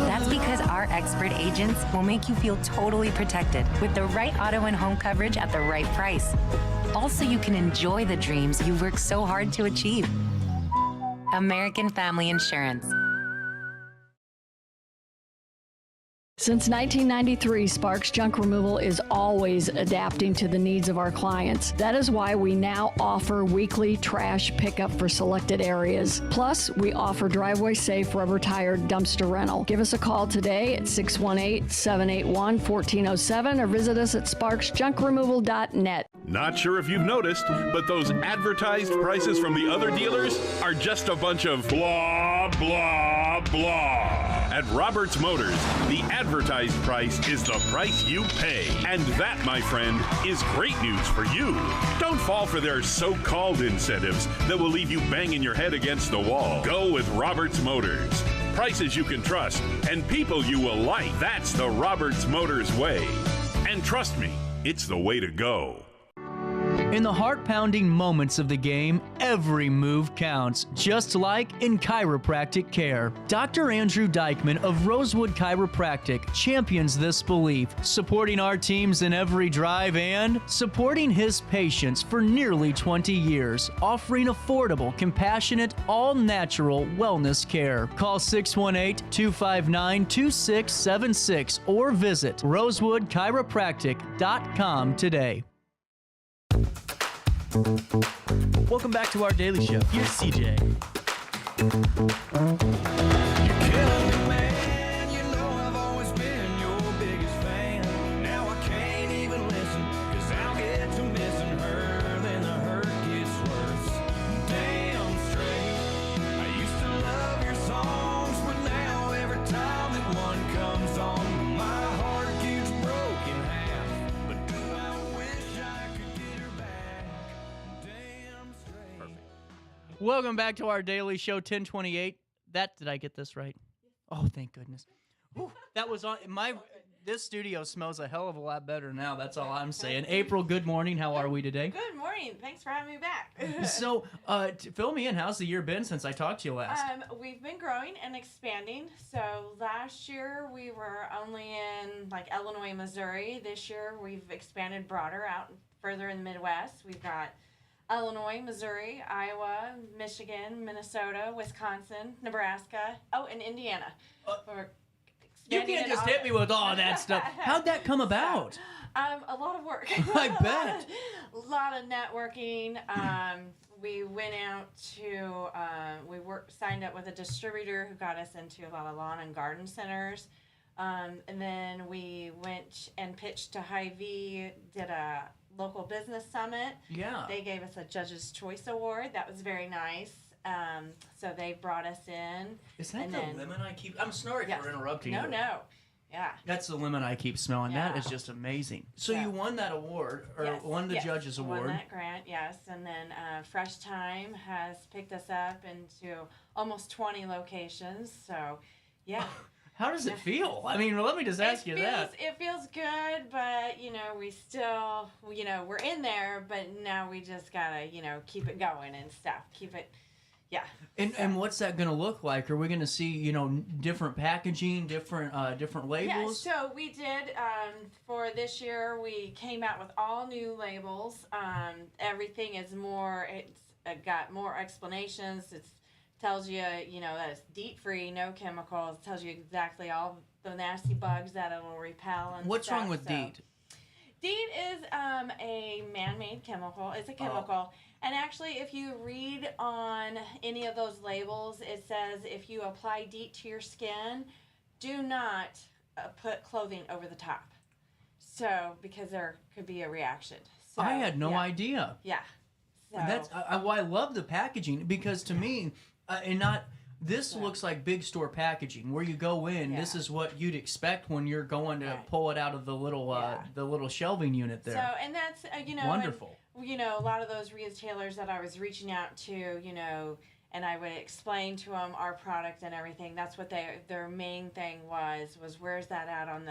That's because our expert agents will make you feel totally protected with the right auto and home coverage at the right price. Also, you can enjoy the dreams you worked so hard to achieve. American Family Insurance. Since 1993, Sparks Junk Removal is always adapting to the needs of our clients. That is why we now offer weekly trash pickup for selected areas. Plus, we offer driveway-safe rubber-tired dumpster rental. Give us a call today at 618-781-1407 or visit us at sparksjunkremoval.net. Not sure if you've noticed, but those advertised prices from the other dealers are just a bunch of blah, blah, blah. At Roberts Motors, the advertised price is the price you pay. And that, my friend, is great news for you. Don't fall for their so-called incentives that will leave you banging your head against the wall. Go with Roberts Motors. Prices you can trust and people you will like. That's the Roberts Motors way. And trust me, it's the way to go. In the heart-pounding moments of the game, every move counts, just like in chiropractic care. Dr. Andrew Dykman of Rosewood Chiropractic champions this belief, supporting our teams in every drive and supporting his patients for nearly 20 years, offering affordable, compassionate, all-natural wellness care. Call 618-259-2676 or visit rosewoodchiropractic.com today. Welcome back to our daily show. Here's CJ. Welcome back to our daily show, 1028. Did I get this right? Oh, thank goodness. Ooh, that was on this studio smells a hell of a lot better now. That's all I'm saying. April, good morning. How are we today? Good morning. Thanks for having me back. So, fill me in. How's the year been since I talked to you last? We've been growing and expanding. So last year we were only in like Illinois, Missouri. This year we've expanded broader out further in the Midwest. We've got Illinois, Missouri, Iowa, Michigan, Minnesota, Wisconsin, Nebraska, and Indiana. You can't just hit me with all that stuff. How'd that come about? A lot of work. I bet. A lot of networking. We went out to, signed up with a distributor who got us into a lot of lawn and garden centers. And then we went and pitched to Hy-Vee, did a local business summit. Yeah. They gave us a Judge's Choice Award. That was very nice. So they brought us in. Is that the lemon I keep? I'm sorry for interrupting you. No. Yeah. That's the lemon I keep smelling. Yeah. That is just amazing. So you won that award, or won the Judge's Award. Won that grant, yes. And then Fresh Time has picked us up into almost 20 locations. So, yeah. How does it feel? I mean, let me just ask you that. It feels good, but we still, we're in there, but now we just gotta, keep it going and stuff. Keep it, yeah. And what's that going to look like? Are we going to see, different packaging, different labels? Yeah, so we did, for this year, we came out with all new labels. Everything is it's got more explanations. It tells you, that it's DEET-free, no chemicals. It tells you exactly all the nasty bugs that it'll repel and What's stuff. wrong with DEET? DEET is a man-made chemical. It's a chemical. And actually, if you read on any of those labels, it says if you apply DEET to your skin, do not put clothing over the top. So, because there could be a reaction. So, I had no idea. Yeah. So, That's I love the packaging because to me, this looks like big store packaging where you go in. Yeah. This is what you'd expect when you're going to pull it out of the little shelving unit there. So, and that's wonderful. And, a lot of those retailers that I was reaching out to, and I would explain to them our product and everything. That's what their main thing was where's that at on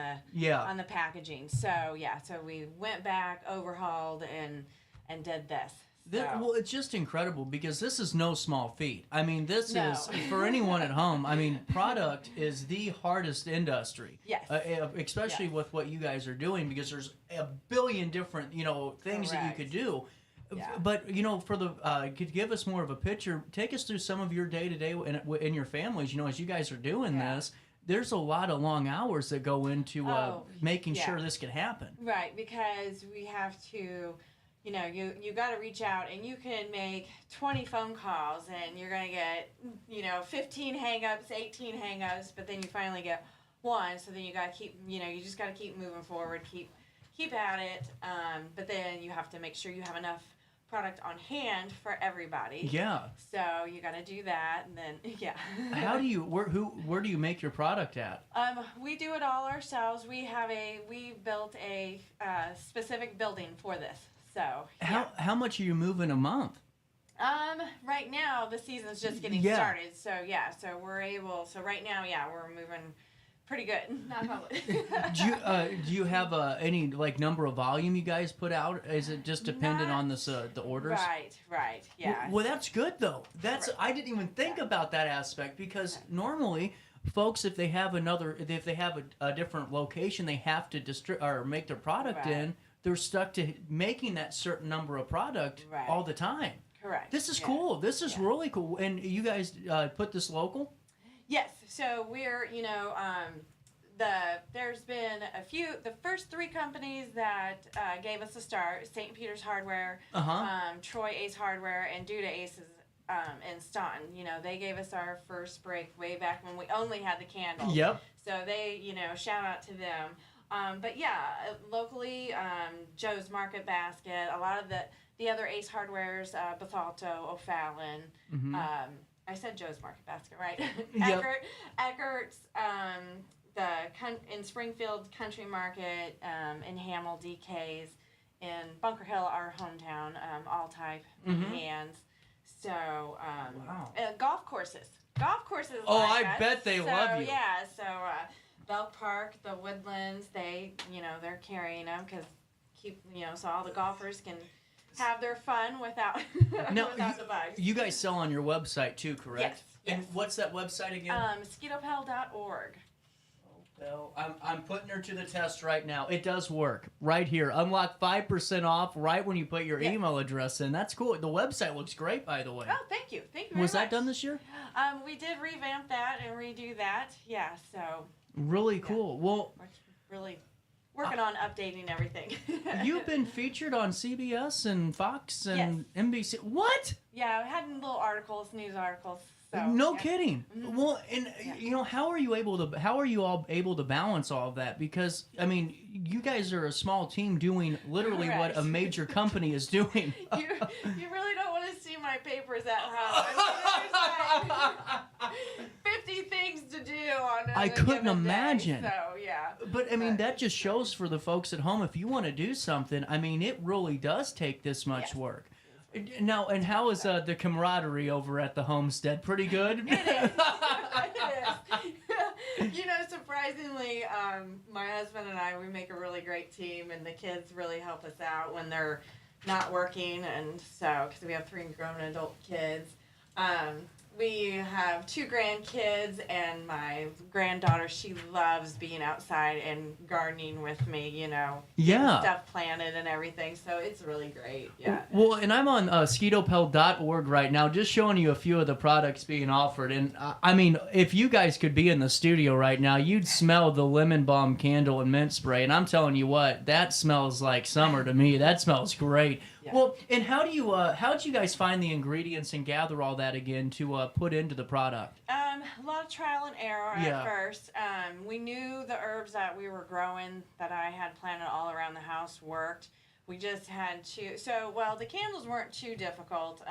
the packaging. So so we went back, overhauled, and did this. Well, it's just incredible because this is no small feat. I mean, this is, for anyone at home, I mean, product is the hardest industry. Yes. Especially with what you guys are doing because there's a billion different, things that you could do. Yeah. But, for could give us more of a picture, take us through some of your day-to-day in your families, as you guys are doing this. There's a lot of long hours that go into making sure this can happen. Right, because we have to... you got to reach out and you can make 20 phone calls and you're going to get, 15 hang-ups, 18 hang-ups, but then you finally get one. So then you got to keep, you just got to keep moving forward, keep at it. But then you have to make sure you have enough product on hand for everybody. Yeah. So you got to do that and then, How do you, where do you make your product at? We do it all ourselves. We built a specific building for this. So, how much are you moving a month? Right now the season's just getting started. So so right now we're moving pretty good. Not do you have any number of volume you guys put out? Is it just dependent on the orders? Right. Yeah. Well, that's good though. I didn't even think about that aspect because normally folks, if they have a different location, they have to make their product in. They're stuck to making that certain number of product all the time. Correct. This is cool. This is really cool. And you guys put this local? Yes. So we're, there's been the first 3 companies that gave us a start, St. Peter's Hardware, Troy Ace Hardware, and Duda Aces in Staunton. They gave us our first break way back when we only had the candles. Yep. So they, shout out to them. But locally, Joe's Market Basket, a lot of the other Ace Hardwares, Bethalto, O'Fallon. Mm-hmm. I said Joe's Market Basket, right? Yep. Eckert's, in Springfield Country Market, in Hamel, DK's, in Bunker Hill, our hometown, all type hands. So, golf courses. Oh, I bet they love you. Yeah, so, Bell Park, the Woodlands, they're carrying them because so all the golfers can have their fun without without the bugs. You guys sell on your website too, correct? Yes. And what's that website again? Skitopel.org. Well, I'm putting her to the test right now. It does work right here. Unlock 5% off right when you put your email address in. That's cool. The website looks great, by the way. Oh, thank you. Thank you very Was much. that done this year? We did revamp that and redo that. Yeah, so. Really cool. Well, we're really working on updating everything. You've been featured on CBS and Fox and NBC. What? Yeah, I had little articles, news articles. So, no kidding. Well, and how are you all able to balance all of that? Because I mean, you guys are a small team doing literally what a major company is doing. You really don't want to see my papers at home. I mean, there's 50 things to do on I couldn't imagine. Day, so yeah. But I mean, that just shows for the folks at home, if you want to do something, I mean, it really does take this much work. Now, and how is the camaraderie over at the homestead? Pretty good? It is. Surprisingly, my husband and I, we make a really great team, and the kids really help us out when they're not working, and so, because we have 3 grown adult kids. We have 2 grandkids, and my granddaughter, she loves being outside and gardening with me, Yeah. getting stuff planted and everything, so it's really great, yeah. Well, and I'm on skitopel.org right now, just showing you a few of the products being offered. And I mean, if you guys could be in the studio right now, you'd smell the lemon balm candle and mint spray. And I'm telling you what, that smells like summer to me. That smells great. Yeah. Well, and how'd you guys find the ingredients and gather all that again to put into the product? A lot of trial and error at first. We knew the herbs that we were growing that I had planted all around the house worked. We just had to, the candles weren't too difficult.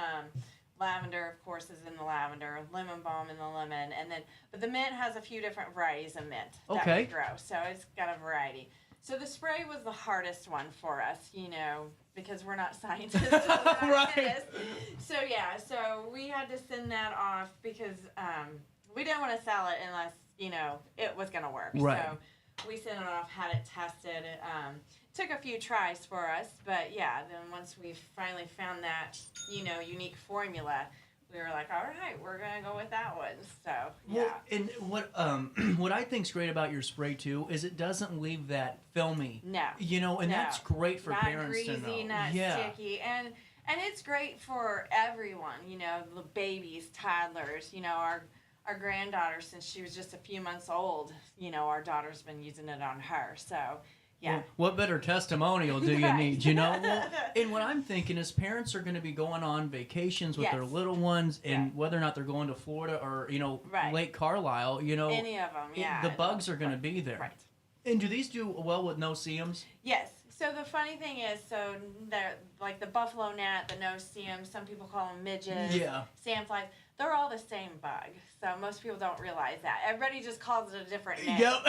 Lavender, of course, is in the lavender, lemon balm in the lemon, but the mint has a few different varieties of mint that we grow, so it's got a variety. So the spray was the hardest one for us, because we're not scientists. Right. So we had to send that off because we didn't want to sell it unless, it was going to work. Right. So we sent it off, had it tested. It took a few tries for us, but then once we finally found that, unique formula, we were like, all right, we're going to go with that one. So, Well, and what I think's great about your spray, too, is it doesn't leave that filmy. No. That's great for parents to know. Not greasy, not sticky. And it's great for everyone, the babies, toddlers, our granddaughter, since she was just a few months old, our daughter's been using it on her. So, yeah. Well, what better testimonial do you need, Well, and what I'm thinking is parents are going to be going on vacations with their little ones, and whether or not they're going to Florida or, Lake Carlisle, any of them, the bugs are going to be there. Right. And do these do well with no-see-ums? Yes. So the funny thing is, they're like the buffalo gnat, the no-see-ums, some people call them midges, sandflies. They're all the same bug. So most people don't realize that. Everybody just calls it a different name. Yep.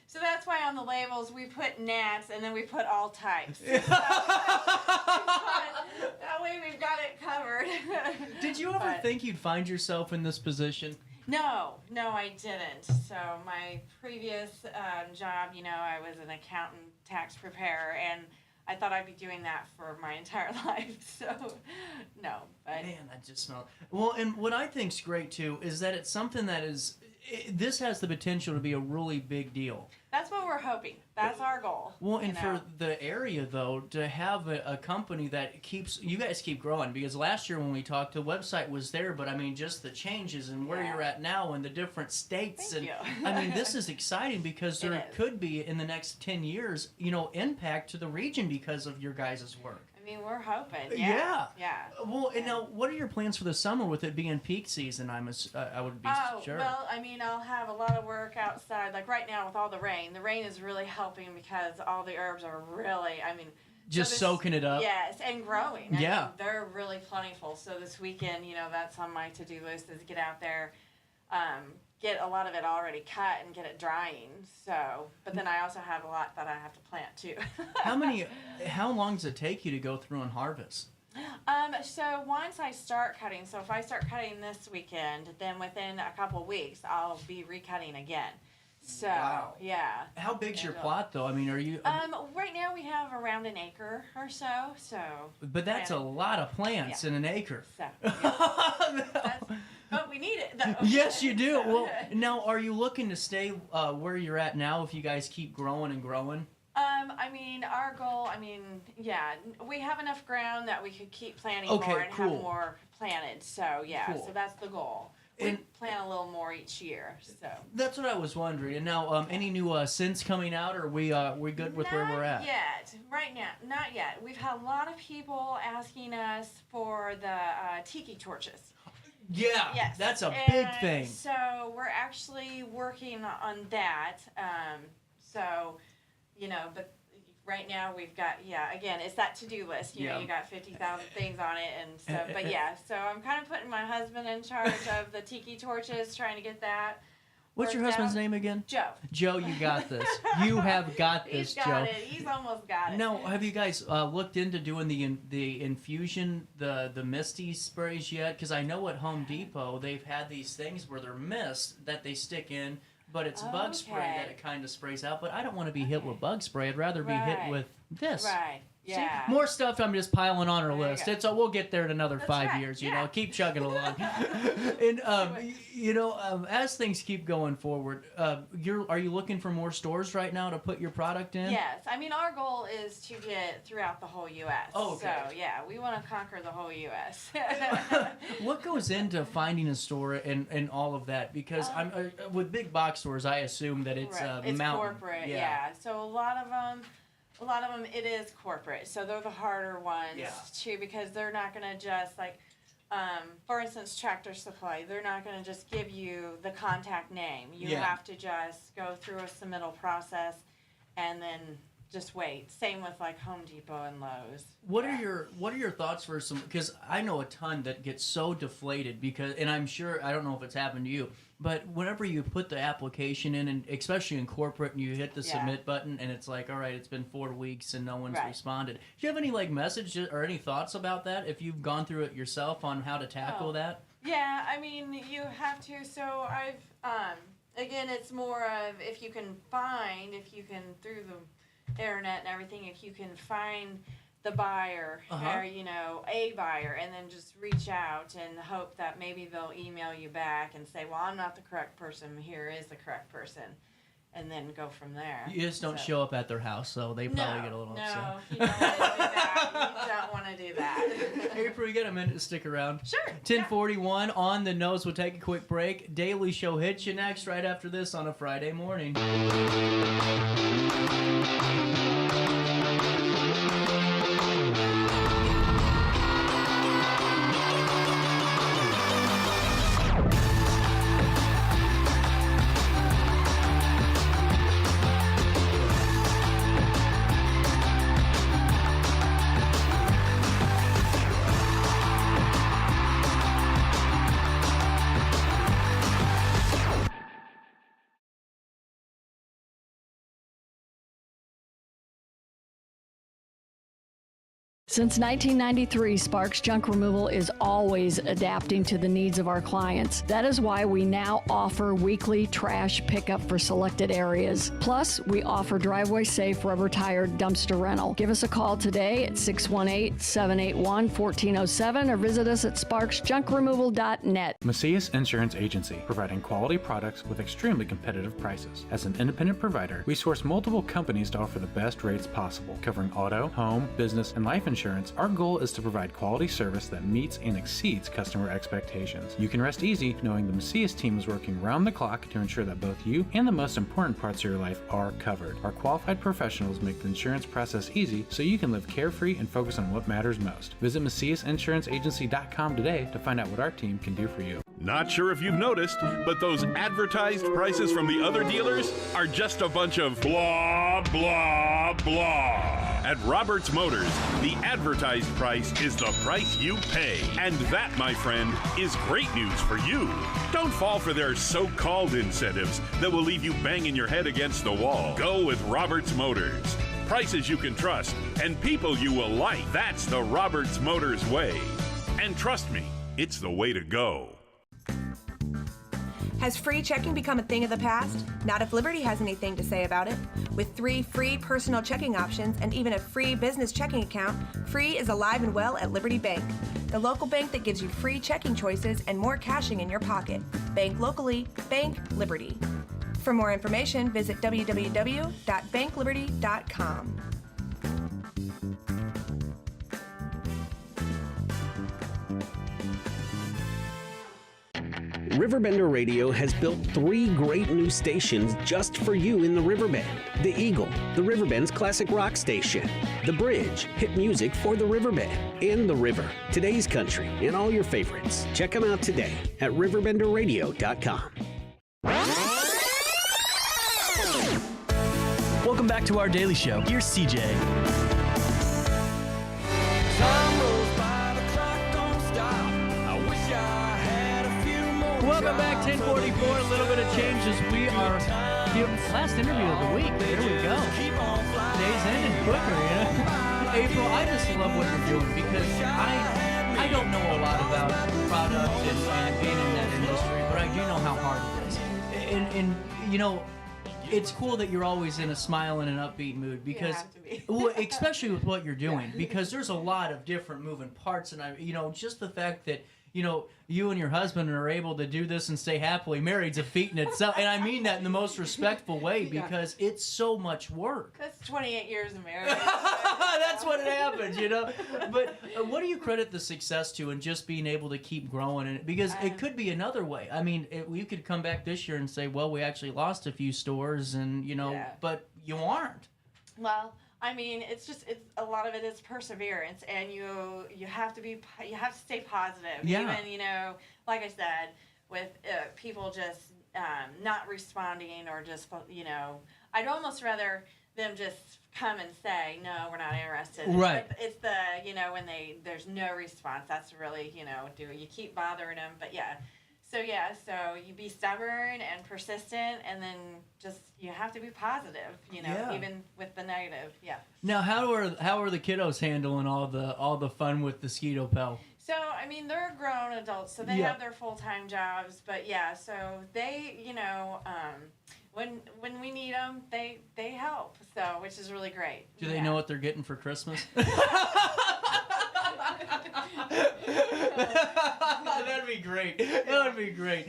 So that's why on the labels we put gnats and then we put all types. So that way we've got it covered. Did you ever think you'd find yourself in this position? No, I didn't. So my previous job, I was an accountant, tax preparer, and I thought I'd be doing that for my entire life. So, no. But man, that just smells. Well, and what I think's great too is that it's something that this has the potential to be a really big deal. That's what we're hoping. That's our goal. Well, and for the area, though, to have a company that you guys keep growing, because last year when we talked, the website was there, but I mean, just the changes and where you're at now and the different states. Thank you. I mean, this is exciting because there could be, in the next 10 years, impact to the region because of your guys' work. I mean, we're hoping. Yeah. Well, and now, what are your plans for the summer with it being peak season? I would be sure. Well, I mean, I'll have a lot of work outside. Like right now with all the rain is really helping because all the herbs are really, just soaking it up. Yes, and growing. I Yeah. mean, they're really plentiful. So this weekend, that's on my to-do list is get out there, get a lot of it already cut and get it drying. So, but then I also have a lot that I have to plant too. How long does it take you to go through and harvest? So once I start cutting, so if I start cutting this weekend, then within a couple weeks I'll be recutting again. So, yeah. How big's your plot, though? I mean, are you... right now we have around an acre or so, But that's a lot of plants in an acre. So, but we need it, though. Yes, you do. Well, now, are you looking to stay where you're at now if you guys keep growing and growing? I mean, our goal, we have enough ground that we could keep planting more and have more planted. So, so that's the goal. We plant a little more each year. So that's what I was wondering. And now, any new scents coming out, or are we good with where we're at? Not yet. Right now, not yet. We've had a lot of people asking us for the tiki torches. Yeah, yes. That's a big thing. So we're actually working on that. But right now we've got, again, it's that to-do list. You know, you got 50,000 things on it. And so, so I'm kind of putting my husband in charge of the tiki torches, trying to get that What's your husband's name again? Joe. Joe, you got this. You have got this, He's got Joe. it. He's almost got it. Now, have you guys looked into doing the infusion, the misty sprays yet? Because I know at Home Depot they've had these things where they're mist that they stick in, but it's bug spray that it kind of sprays out. But I don't want to be hit with bug spray. I'd rather be hit with this. Right. Yeah. See, more stuff I'm just piling on our list. It's we'll get there in another 5 years. You know, keep chugging along. And as things keep going forward, are you looking for more stores right now to put your product in? Yes. I mean, our goal is to get throughout the whole U.S. Oh, okay. So yeah, we want to conquer the whole U.S. What goes into finding a store and all of that? Because I'm with big box stores, I assume that it's it's mountain. corporate. Yeah. So a lot of them, it is corporate. So they're the harder ones too, because they're not going to just like, for instance, Tractor Supply. They're not going to just give you the contact name. You have to just go through a submittal process, and then just wait. Same with like Home Depot and Lowe's. What are your thoughts for some? Because I know a ton that gets so deflated and I'm sure, I don't know if it's happened to you, but whenever you put the application in, and especially in corporate, and you hit the submit button, and it's like, all right, it's been 4 weeks and no one's responded. Do you have any like messages or any thoughts about that? If you've gone through it yourself on how to tackle that? Yeah, I mean, you have to. So I've again, it's more of if you can through the internet and everything, if you can find the buyer or a buyer, and then just reach out and hope that maybe they'll email you back and say, well, I'm not the correct person, here is the correct person, and then go from there. You just don't show up at their house, so they probably get a little upset. No, you don't want to do that. You don't want to do that. April, you got a minute to stick around? Sure. 10:41 on the nose. We'll take a quick break. Daily Show hits you next right after this on a Friday morning. Since 1993, Sparks Junk Removal is always adapting to the needs of our clients. That is why we now offer weekly trash pickup for selected areas. Plus, we offer driveway-safe rubber-tired dumpster rental. Give us a call today at 618-781-1407 or visit us at sparksjunkremoval.net. Macias Insurance Agency, providing quality products with extremely competitive prices. As an independent provider, we source multiple companies to offer the best rates possible, covering auto, home, business, and life insurance. Our goal is to provide quality service that meets and exceeds customer expectations. You can rest easy knowing the Macias team is working round the clock to ensure that both you and the most important parts of your life are covered. Our qualified professionals make the insurance process easy so you can live carefree and focus on what matters most. Visit MaciasInsuranceAgency.com today to find out what our team can do for you. Not sure if you've noticed, but those advertised prices from the other dealers are just a bunch of blah, blah, blah. At Roberts Motors, the advertised price is the price you pay. And that, my friend, is great news for you. Don't fall for their so-called incentives that will leave you banging your head against the wall. Go with Roberts Motors. Prices you can trust and people you will like. That's the Roberts Motors way. And trust me, it's the way to go. Has free checking become a thing of the past? Not if Liberty has anything to say about it. With 3 free personal checking options and even a free business checking account, free is alive and well at Liberty Bank, the local bank that gives you free checking choices and more cashing in your pocket. Bank locally, bank Liberty. For more information, visit www.bankliberty.com. RiverBender Radio has built 3 great new stations just for you in the Riverbend. The Eagle, the Riverbend's classic rock station. The Bridge, hit music for the Riverbend. And The River, today's country, and all your favorites. Check them out today at RiverBender.com. Welcome back to our daily show. Here's CJ. Welcome Welcome back, 1044. A little bit of change as we are the last interview of the week. Here we go. Day's ending quicker, you know. April, I just love what you're doing because I don't know a lot about product and being in that industry, but I do know how hard it is. And you know, it's cool that you're always in a smile and an upbeat mood because, well, especially with what you're doing, because there's a lot of different moving parts, and just the fact that you and your husband are able to do this and stay happily married is a feat in itself, and I mean that in the most respectful way because it's so much work. That's 28 years of marriage. That's what happens, you know. But what do you credit the success to in just being able to keep growing? And because it could be another way. I mean, you could come back this year and say, well, we actually lost a few stores, and but you aren't. Well, I mean, it's a lot of it is perseverance, and you have to stay positive. Yeah. Even like I said, with people just not responding or just I'd almost rather them just come and say no, we're not interested. Right. But it's the when there's no response. That's really you keep bothering them, but yeah. So you be stubborn and persistent, and then just you have to be positive, even with the negative. Yeah. Now, how are the kiddos handling all the fun with the Skitopel? So I mean, they're grown adults, so they have their full-time jobs. But yeah, so they when we need them, they help. So which is really great. Do they know what they're getting for Christmas? That'd be great. That would be great.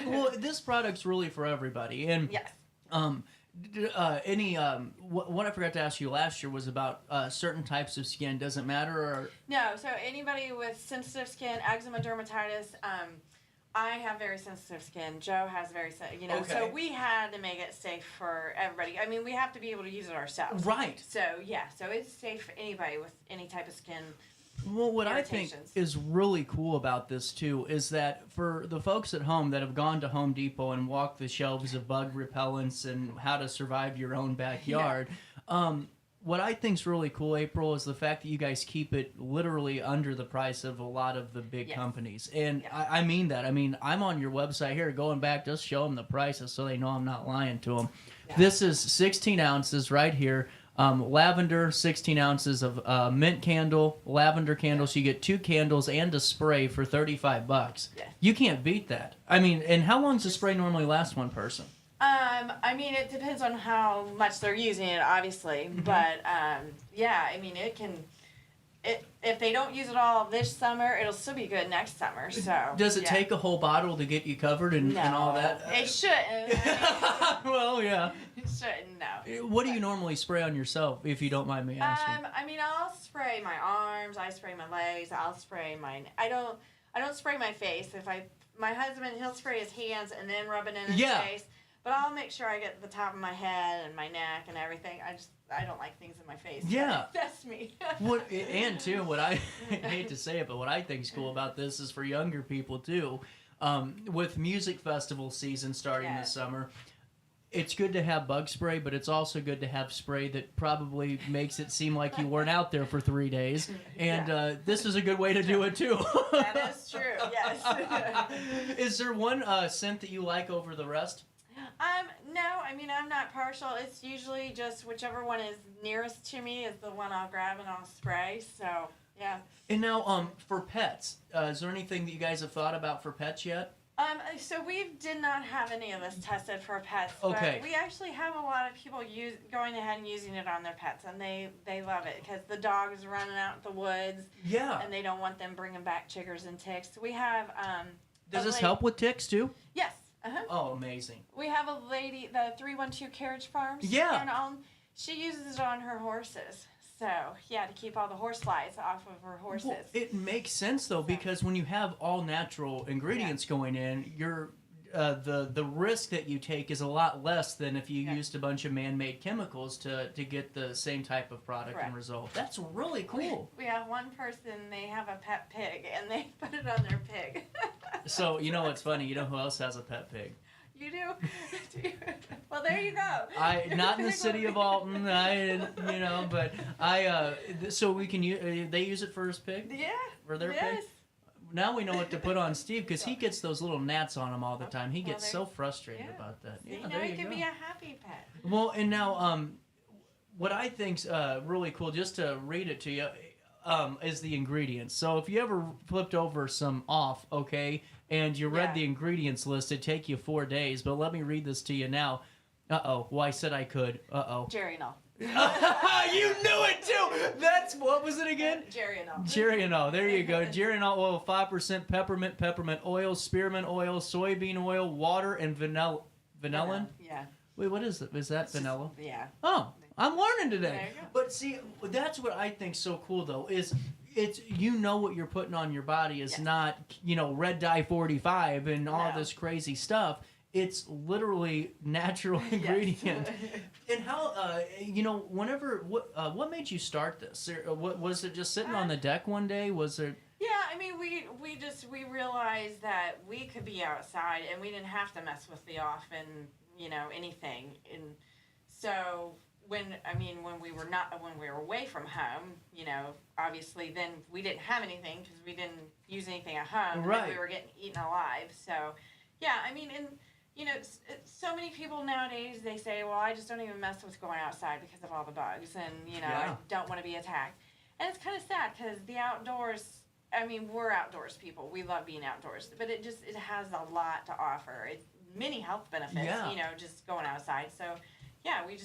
Well, this product's really for everybody, and yes. What I forgot to ask you last year was about certain types of skin. Does it matter? Or no. So anybody with sensitive skin, eczema, dermatitis. I have very sensitive skin. Joe has very Okay. So we had to make it safe for everybody. I mean, we have to be able to use it ourselves. Right. So so it's safe for anybody with any type of skin. Well, what I think is really cool about this, too, is that for the folks at home that have gone to Home Depot and walked the shelves of bug repellents and how to survive your own backyard, what I think is really cool, April, is the fact that you guys keep it literally under the price of a lot of the big companies. And I mean that. I mean, I'm on your website here going back, just show them the prices so they know I'm not lying to them. Yeah. This is 16 ounces right here. Lavender, 16 ounces of mint candle, lavender candle, so you get 2 candles and a spray for $35. Yeah. You can't beat that. I mean, and how long does the spray normally last one person? I mean, it depends on how much they're using it, obviously. Mm-hmm. But, I mean, it can... If they don't use it all this summer, it'll still be good next summer. So does it take a whole bottle to get you covered and all that? It shouldn't. Well, yeah. It shouldn't. No. What do you normally spray on yourself, if you don't mind me asking? I mean, I'll spray my arms. I spray my legs. I'll spray my. I don't spray my face. My husband, he'll spray his hands and then rub it in his face. But I'll make sure I get the top of my head and my neck and everything. I don't like things in my face. Yeah. That's me. What I hate to say it, but what I think is cool about this is for younger people too. With music festival season starting this summer, it's good to have bug spray, but it's also good to have spray that probably makes it seem like you weren't out there for 3 days. And this is a good way to do it too. That is true. Yes. Is there one scent that you like over the rest? No, I mean, I'm not partial. It's usually just whichever one is nearest to me is the one I'll grab and I'll spray. So, yeah. And now, for pets, is there anything that you guys have thought about for pets yet? So we did not have any of this tested for pets. Okay. But we actually have a lot of people going ahead and using it on their pets, and they love it because the dog is running out in the woods. Yeah. And they don't want them bringing back chiggers and ticks. We have. Does this help with ticks too? Yes. Uh-huh. Oh, amazing. We have a lady, the 312 Carriage Farms. Yeah. And she uses it on her horses. So, to keep all the horse flies off of her horses. Well, it makes sense, though, because when you have all natural ingredients going in, you're the risk that you take is a lot less than if you used a bunch of man-made chemicals to get the same type of product and result. That's really cool. We have one person, they have a pet pig, and they put it on their pig. So, you know what's funny? You know who else has a pet pig? You do? Well, there you go. Not in the city of Alton, but so we can use, they use it for his pig? Yeah. For their pig? now we know what to put on Steve because he gets those little gnats on him all the time. He gets so frustrated about that. See, Yeah, now there you you can go. be a happy pet. Well, and now, what I think's really cool, just to read it to you, is the ingredients. So if you ever flipped over some off, okay, and you read the ingredients list, it'd take you 4 days. But let me read this to you now. Uh-oh. Well, I said I could. Uh-oh. Geranol. You knew it too. That's what was it again? Geranol. Geranol. There you go. Geranol oil, 5% peppermint oil, spearmint oil, soybean oil, water, and vanillin. Yeah. Wait, what is it? Is that vanilla? Yeah. Oh, I'm learning today. There you go. But see, that's what I think's so cool though is it's what you're putting on your body is not red dye 45 and all this crazy stuff. It's literally natural ingredients. And how whenever what made you start this? What was it? Just sitting on the deck one day? Was it? Yeah, I mean, we realized that we could be outside and we didn't have to mess with the off and anything. And so when we were away from home, obviously then we didn't have anything because we didn't use anything at home. Right. And we were getting eaten alive. So yeah, I mean, and so many people nowadays, they say, well, I just don't even mess with going outside because of all the bugs and I don't want to be attacked. And it's kind of sad because the outdoors, I mean, we're outdoors people. We love being outdoors, but it has a lot to offer. Many health benefits, just going outside. So, yeah, we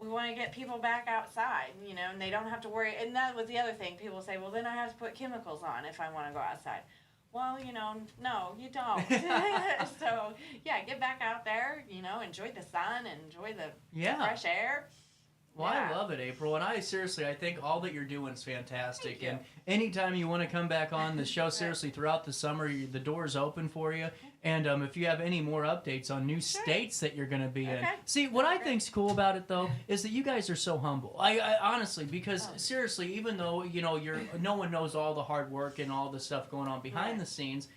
want to get people back outside, and they don't have to worry. And that was the other thing. People say, well, then I have to put chemicals on if I want to go outside. Well, no, you don't. So, yeah, get back out there, enjoy the sun, enjoy the fresh air. Well, I love it, April, and I think all that you're doing is fantastic. And anytime you want to come back on the show, seriously, throughout the summer, the door's open for you. And if you have any more updates on new states that you're going to be in. See, what I think's cool about it, though, is that you guys are so humble. I honestly, because seriously, even though, no one knows all the hard work and all the stuff going on behind the scenes,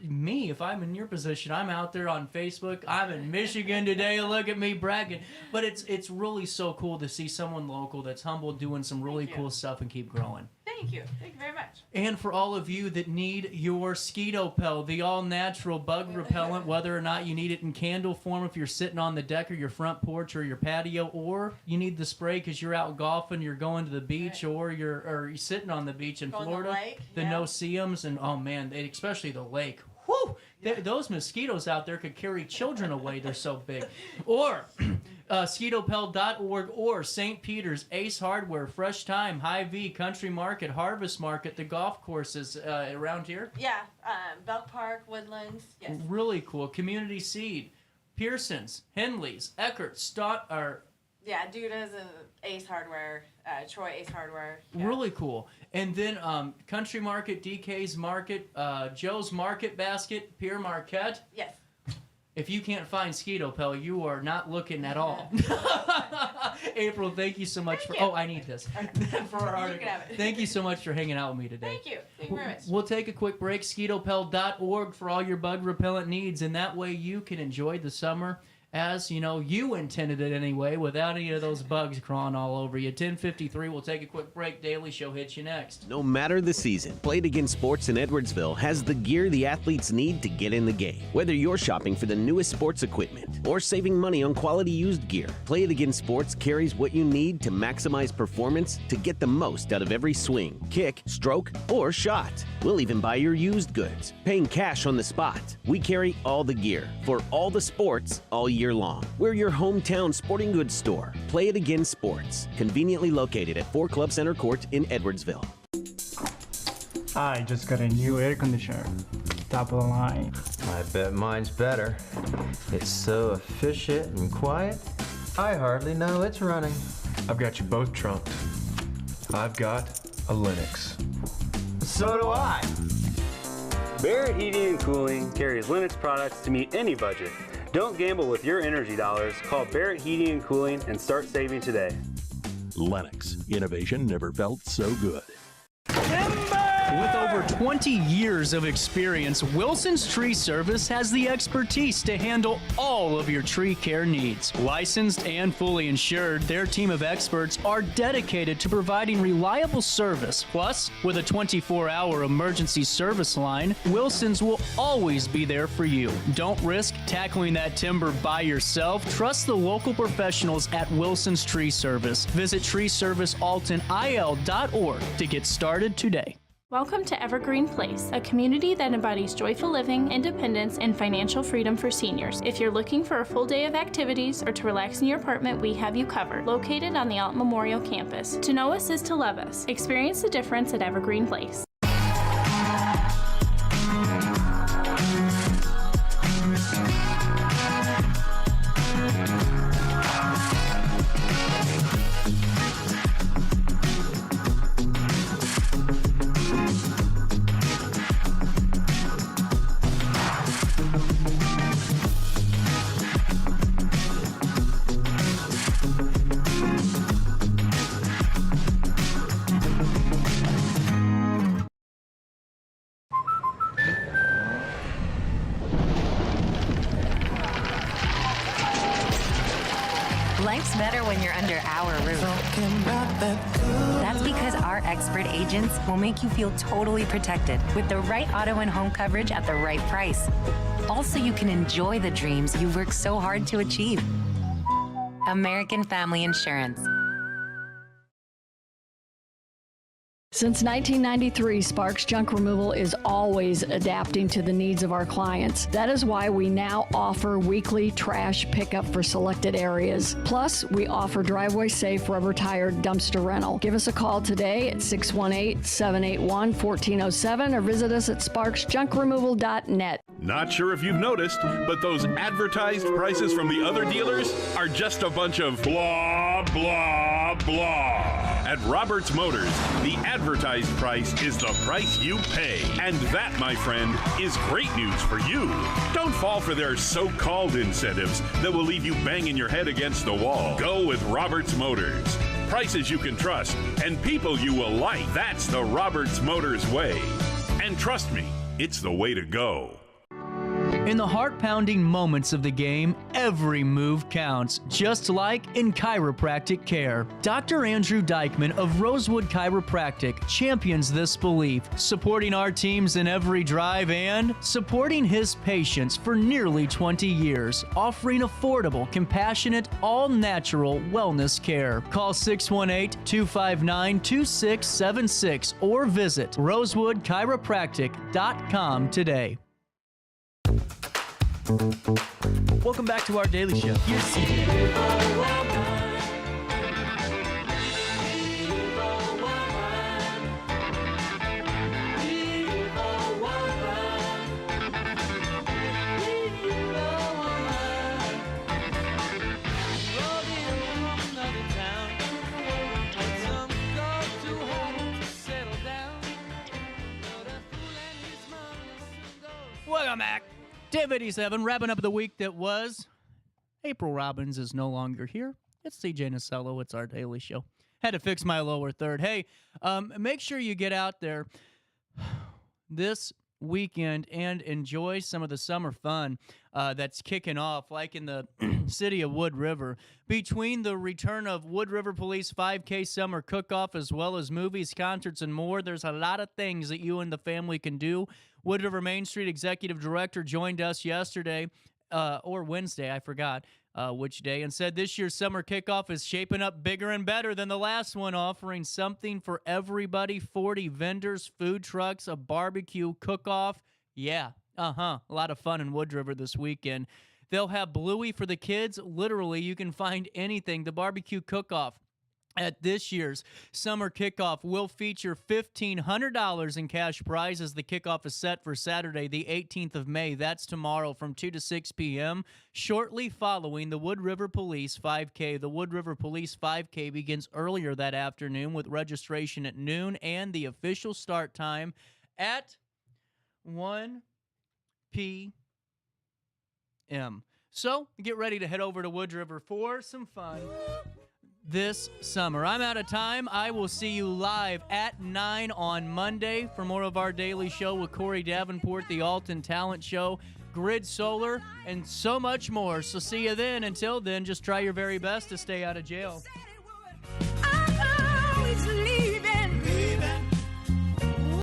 me, if I'm in your position, I'm out there on Facebook. I'm in Michigan today. Look at me bragging. But it's really so cool to see someone local that's humble doing some really cool stuff and keep growing. Thank you. Thank you very much. And for all of you that need your Skitopel, the all-natural bug repellent, whether or not you need it in candle form if you're sitting on the deck or your front porch or your patio, or you need the spray because you're out golfing, you're going to the beach, or you're sitting on the beach in Florida, the no-see-ums, and oh man, especially the lake. Whew! Those mosquitoes out there could carry children away. They're so big. Or Skitopel.org or St. Peter's, Ace Hardware, Fresh Time, Hy-Vee, Country Market, Harvest Market, the golf courses around here. Yeah, Belt Park, Woodlands, yes. Really cool. Community Seed, Pearson's, Henley's, Eckert, yeah, Duda's and Ace Hardware, Troy Ace Hardware. Yeah. Really cool. And then Country Market, DK's Market, Joe's Market Basket, Pierre Marquette. Yes. If you can't find Skitopel, you are not looking at all. April, thank you so much for... Oh, I need this. For our article. Thank you so much for hanging out with me today. Thank you. Thank you very much. We'll take a quick break. Skitopel.org for all your bug repellent needs, and that way you can enjoy the summer as, you intended it anyway, without any of those bugs crawling all over you. 10:53, we'll take a quick break. Daily Show hits you next. No matter the season, Play It Again Sports in Edwardsville has the gear the athletes need to get in the game. Whether you're shopping for the newest sports equipment or saving money on quality used gear, Play It Again Sports carries what you need to maximize performance to get the most out of every swing, kick, stroke, or shot. We'll even buy your used goods, paying cash on the spot. We carry all the gear for all the sports all year long. We're your hometown sporting goods store. Play It Again Sports, conveniently located at 4 Club Center Court in Edwardsville. I just got a new air conditioner. Top of the line. I bet mine's better. It's so efficient and quiet, I hardly know it's running. I've got you both trumped. I've got a Linux. So do I. Barrett Heating and Cooling carries Linux products to meet any budget. Don't gamble with your energy dollars. Call Barrett Heating and Cooling and start saving today. Lennox. Innovation never felt so good. With a over 20 years of experience, Wilson's Tree Service has the expertise to handle all of your tree care needs. Licensed and fully insured, their team of experts are dedicated to providing reliable service. Plus, with a 24-hour emergency service line, Wilson's will always be there for you. Don't risk tackling that timber by yourself. Trust the local professionals at Wilson's Tree Service. Visit treeservicealtonil.org to get started today. Welcome to Evergreen Place, a community that embodies joyful living, independence, and financial freedom for seniors. If you're looking for a full day of activities or to relax in your apartment, we have you covered. Located on the Alton Memorial Campus. To know us is to love us. Experience the difference at Evergreen Place. Life's better when you're under our roof. That's because our expert agents will make you feel totally protected with the right auto and home coverage at the right price. Also, you can enjoy the dreams you've worked so hard to achieve. American Family Insurance. Since 1993, Sparks Junk Removal is always adapting to the needs of our clients. That is why we now offer weekly trash pickup for selected areas. Plus, we offer driveway-safe rubber-tired dumpster rental. Give us a call today at 618-781-1407 or visit us at sparksjunkremoval.net. Not sure if you've noticed, but those advertised prices from the other dealers are just a bunch of blah, blah, blah. At Roberts Motors, the advertised price is the price you pay. And that, my friend, is great news for you. Don't fall for their so-called incentives that will leave you banging your head against the wall. Go with Roberts Motors. Prices you can trust and people you will like. That's the Roberts Motors way. And trust me, it's the way to go. In the heart-pounding moments of the game, every move counts, just like in chiropractic care. Dr. Andrew Dykman of Rosewood Chiropractic champions this belief, supporting our teams in every drive and supporting his patients for nearly 20 years, offering affordable, compassionate, all-natural wellness care. Call 618-259-2676 or visit rosewoodchiropractic.com today. Welcome back to our daily show. Here's CJ. Welcome back. David E7, wrapping up the week that was. April Robbins is no longer here. It's CJ Nasello. It's our daily show. Had to fix my lower third. Hey, make sure you get out there this weekend and enjoy some of the summer fun that's kicking off, like in the city of Wood River. Between the return of Wood River Police 5K Summer Cook-Off, as well as movies, concerts, and more, there's a lot of things that you and the family can do. Wood River Main Street Executive Director joined us yesterday, or Wednesday, I forgot which day, and said this year's summer kickoff is shaping up bigger and better than the last one, offering something for everybody, 40 vendors, food trucks, a barbecue cook-off. Yeah, a lot of fun in Wood River this weekend. They'll have Bluey for the kids. Literally, you can find anything. The barbecue cook-off at this year's summer kickoff will feature $1,500 in cash prizes. The kickoff is set for Saturday, the 18th of May. That's tomorrow from 2 to 6 p.m. Shortly following the Wood River Police 5K. The Wood River Police 5K begins earlier that afternoon with registration at noon and the official start time at 1 p.m. So get ready to head over to Wood River for some fun. this summer. I'm out of time. I will see you live at 9 on Monday for more of our daily show with Corey Davenport, the Alton Talent Show, Grid Solar, and so much more. So see you then. Until then, just try your very best to stay out of jail.